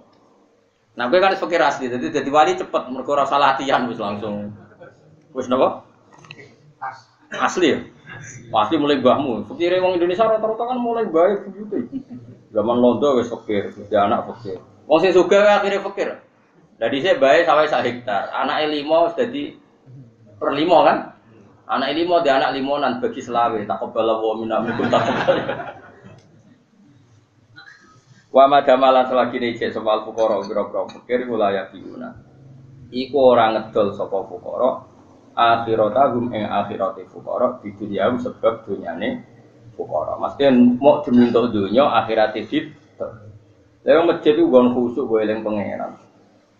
Nah kowe kan fikir asli, jadi dadi wali cepet mergo ora usah latihan wis langsung. Wis napa? Asli ya? Pasti mulai mbahmu. Fikire wong Indonesia rata-rata kan mulai bae buyute. Zaman londo wis fikir, dia anak fikir. Wong sing sugih akhire fikir. Lah dhisik bae sawah sak hektar. Anake 5 wis dadi per 5 kan? Anake 5 dia anak 5-an bagi selawe. Taqabbal wa minna minkum taqabbal. Wa madamalan selagi dicek sapa fuqara biro-biro fikir wilayah biuna. Iku ora ngedol sapa fuqara akhiratahum ing akhirate fuqara di dunia sebab dunyane fuqara. Mesti mau dimintuk dunya akhirate dit. Lha masjid ku nggon khusuk go eling pangeran.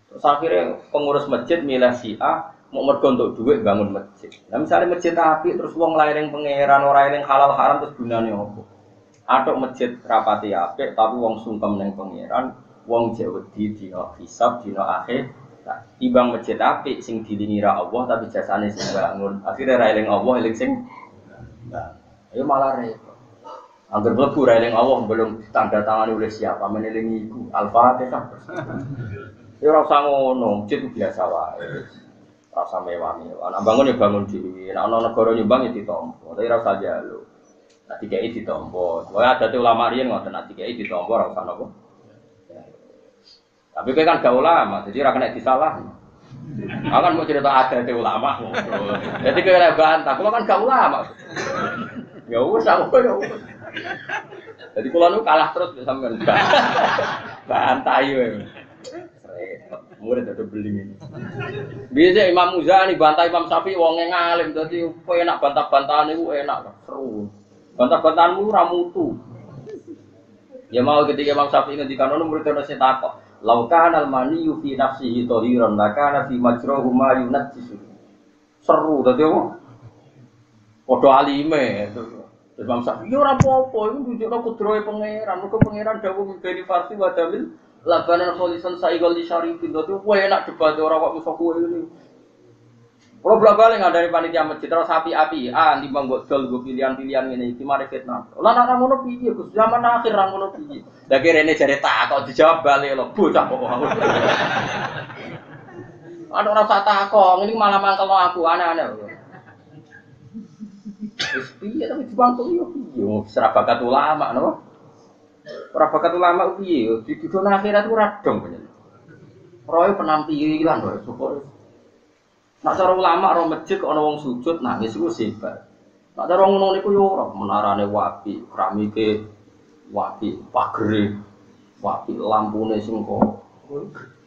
Terus akhirnya pengurus masjid milih si A mau mergo untuk duit bangun masjid. Lah misalnya masjid apik terus wong laring pangeran ora eling halal haram terus gunane opo? Atok masjid rapati apik tapi wong sungkem ning pangeran, wong jek wedi dina hisab dina akhir. Timbang masjid apik sing dilingi ra Allah tapi jasane sing bangun. Akhire ra eling Allah eling sing nah, ayo malah repot. Angger mlebu ra eling Allah belum tanda tangani oleh siapa menelingi iku Al-Fatihah. Ya ora usah ngono, masjid biasa wae. rasa mewah-mewah. Nak bangun ya bangun dhewe. Nek ana negara nyumbang ya ditampa. Tapi rasa njaluk. Nek dikeki ditampa. Soale adate ulama riyen ngoten nek dikeki ditampa ora usah napa. Tapi kowe kan gak ulama, jadi ora kena disalah. Aku kan mau cerita adate ulama. Jadi kowe ora bantah, kula kan gak ulama. Ya wis aku ya wis. Jadi kula nu kalah terus sampean. Bantah yo. Murid ada beling ini. Biasa Imam Muzani bantah Imam Syafi'i wonge ngalim, dadi enak bantah-bantahan niku enak, seru. Bantah-bantahanmu ora mutu. Ya mau ketika Imam Syafi'i ngendikan ono murid ono sing takok, "Lau kana al-maniyyu fi nafsihi tahiran, la kana fi majrahu ma yunajjisu." Seru dadi apa? Padha alime. Terus Imam Syafi'i ora apa-apa, iku nunjukno kudrahe pangeran, mergo pangeran dawuh ngene farsi wa dalil labanan kholisan saigol di syarifin itu wah enak debat orang kok musuh kue ini. Kalau bolak-balik dari panitia masjid terus api-api, timbang gue dol gue pilihan-pilihan ini di mari fitnah. Lah nak ngono piye Gus? Zaman akhir ra ngono piye? Lah kirene jare tak kok dijawab balik lho bocah kok. Ada ora sak takon, ini malah mangkelno aku aneh-aneh. Wis piye tapi dibangkul yo serabakat ulama napa? Ora bakat ulama piye di dunia akhirat ora dong panjen. Roe penampilan wae syukur. Nek cara ulama ro masjid kok ana wong sujud nangis iku hebat. Nek cara ngono niku yo ora menarane wapi, keramike wapi, pagere wapi, lampune sing kok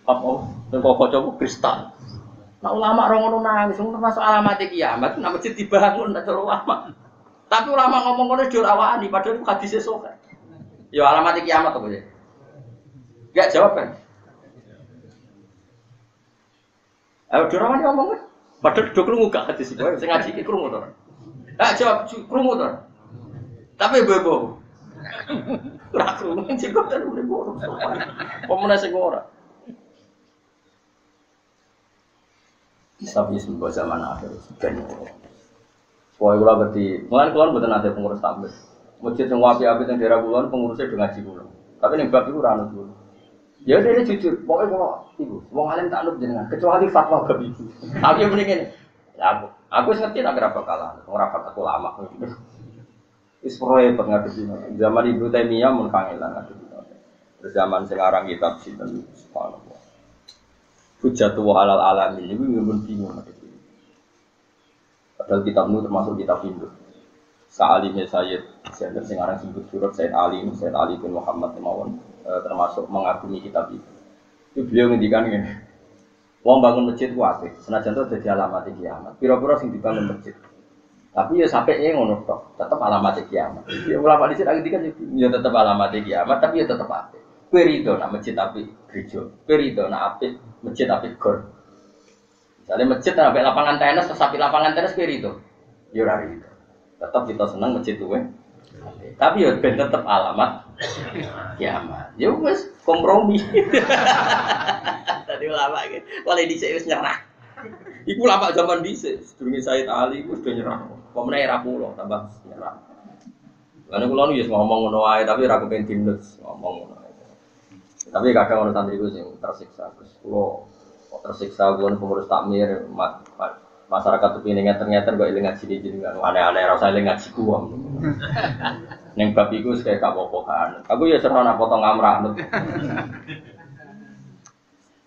apa sing kok coba kristal. Nek ulama ro ngono nangis termasuk alamat kiamat nek masjid dibangun nek cara ulama. Tapi ulama ngomong ngono jur awani padahal iku hadis sesuk. Ya alamat kiamat apa ya? Enggak jawab kan? Ayo dirawan ngomong kan? Padahal do krungu gak hadis iku sing ngaji iki krungu to. Enggak jawab krungu to. Tapi bebo. Ora krungu sing kok ten bebo. Pemene sing ora. Tapi sebuah zaman akhir ben. Pokoke kula ngerti, mulane kula mboten nate pengurus tambah. Masjid yang wapi-wapi yang daerah kulon pengurusnya udah ngaji kulon. Tapi yang bab itu ranut kulon. Ya dia jujur, pokoknya kalau ibu, wong alim tak anut jenengan, kecuali fatwa bab itu. Tapi yang mendingin, aku ngerti tak berapa kalah, orang kata ulama. Isproye pengadepin. Zaman Ibnu Taimiyah mun kangelan ngadepin. Terus zaman sekarang kitab sinten subhanallah. Hujjatullah alal alamin ini mun bingung ngadepin. Padahal kitab itu termasuk kitab Hindu. Sa'alimnya Sayyid Sender sing aran sebut surat Sayyid Ali bin Muhammad mawon termasuk mengagumi kitab itu. Itu beliau ngendikan ngene. Wong bangun masjid ku apik, senajan to dadi alamat kiamat. Pira-pira sing dibangun masjid. Tapi ya sampai ngono tok, tetep alamat kiamat. Ya ulama dhisik ngendikan ya tetep alamat kiamat, tapi ya tetep apik. Kowe rido nak masjid apik gereja. Kowe rido nak apik masjid apik gor. Misalnya masjid apik lapangan tenis, terus apik lapangan tenis kowe rido. Ya ora rido. Tetap kita senang masjid tuwe. Tapi ya ben tetep alamat kiamat. Ya wis kompromi. Tadi ulama iki, wale dhisik wis nyerah. Iku ulama zaman dhisik, sedurunge Sayyid Ali wis do nyerah. Pemene era kula tambah nyerah. Lan kula nu ya ngomong ngono wae tapi ora kepen dinus ngomong ngono. Tapi kadang ono santriku sing tersiksa. Gus kula tersiksa kula pengurus takmir masyarakat kepingin ngeter-ngeter kok eling ngaji jenengan aneh-aneh ora usah eling ngaji ku wong. Ning bab iku wis kaya gak apa-apa kan. Aku ya serana nak potong amrah.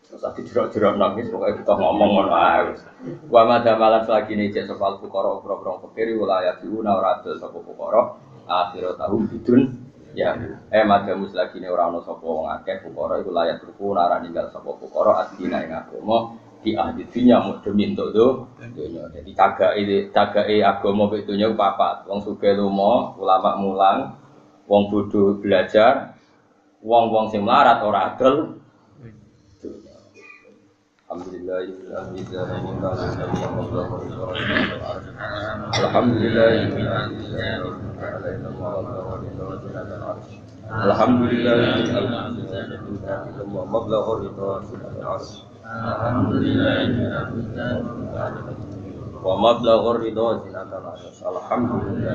Terus ati jerok-jerok nangis pokoke kita ngomong ngono ae wis. Wa madamalan selagine cek sopal fuqara pro-pro fakir wilayah diuna ora adil sapa fuqara akhirat tahu bidun ya madamus selagine ora ono sapa wong akeh fuqara iku layak turku ora ninggal sapa fuqara adina ing agama di ahli dunia mau demi untuk dunia. Jadi cagake agama mek dunia papat. Wong sugih lomo, ulama mulang, wong bodoh belajar, wong sing melarat ora adol. Alhamdulillah wa mablaghur ridha zinatal arsy alhamdulillah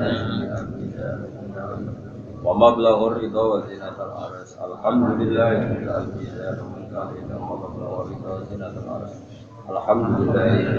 wa mablaghur ridha wa zinatal arsy alhamdulillah wa mablaghur ridha zinatal arsy Alhamdulillah.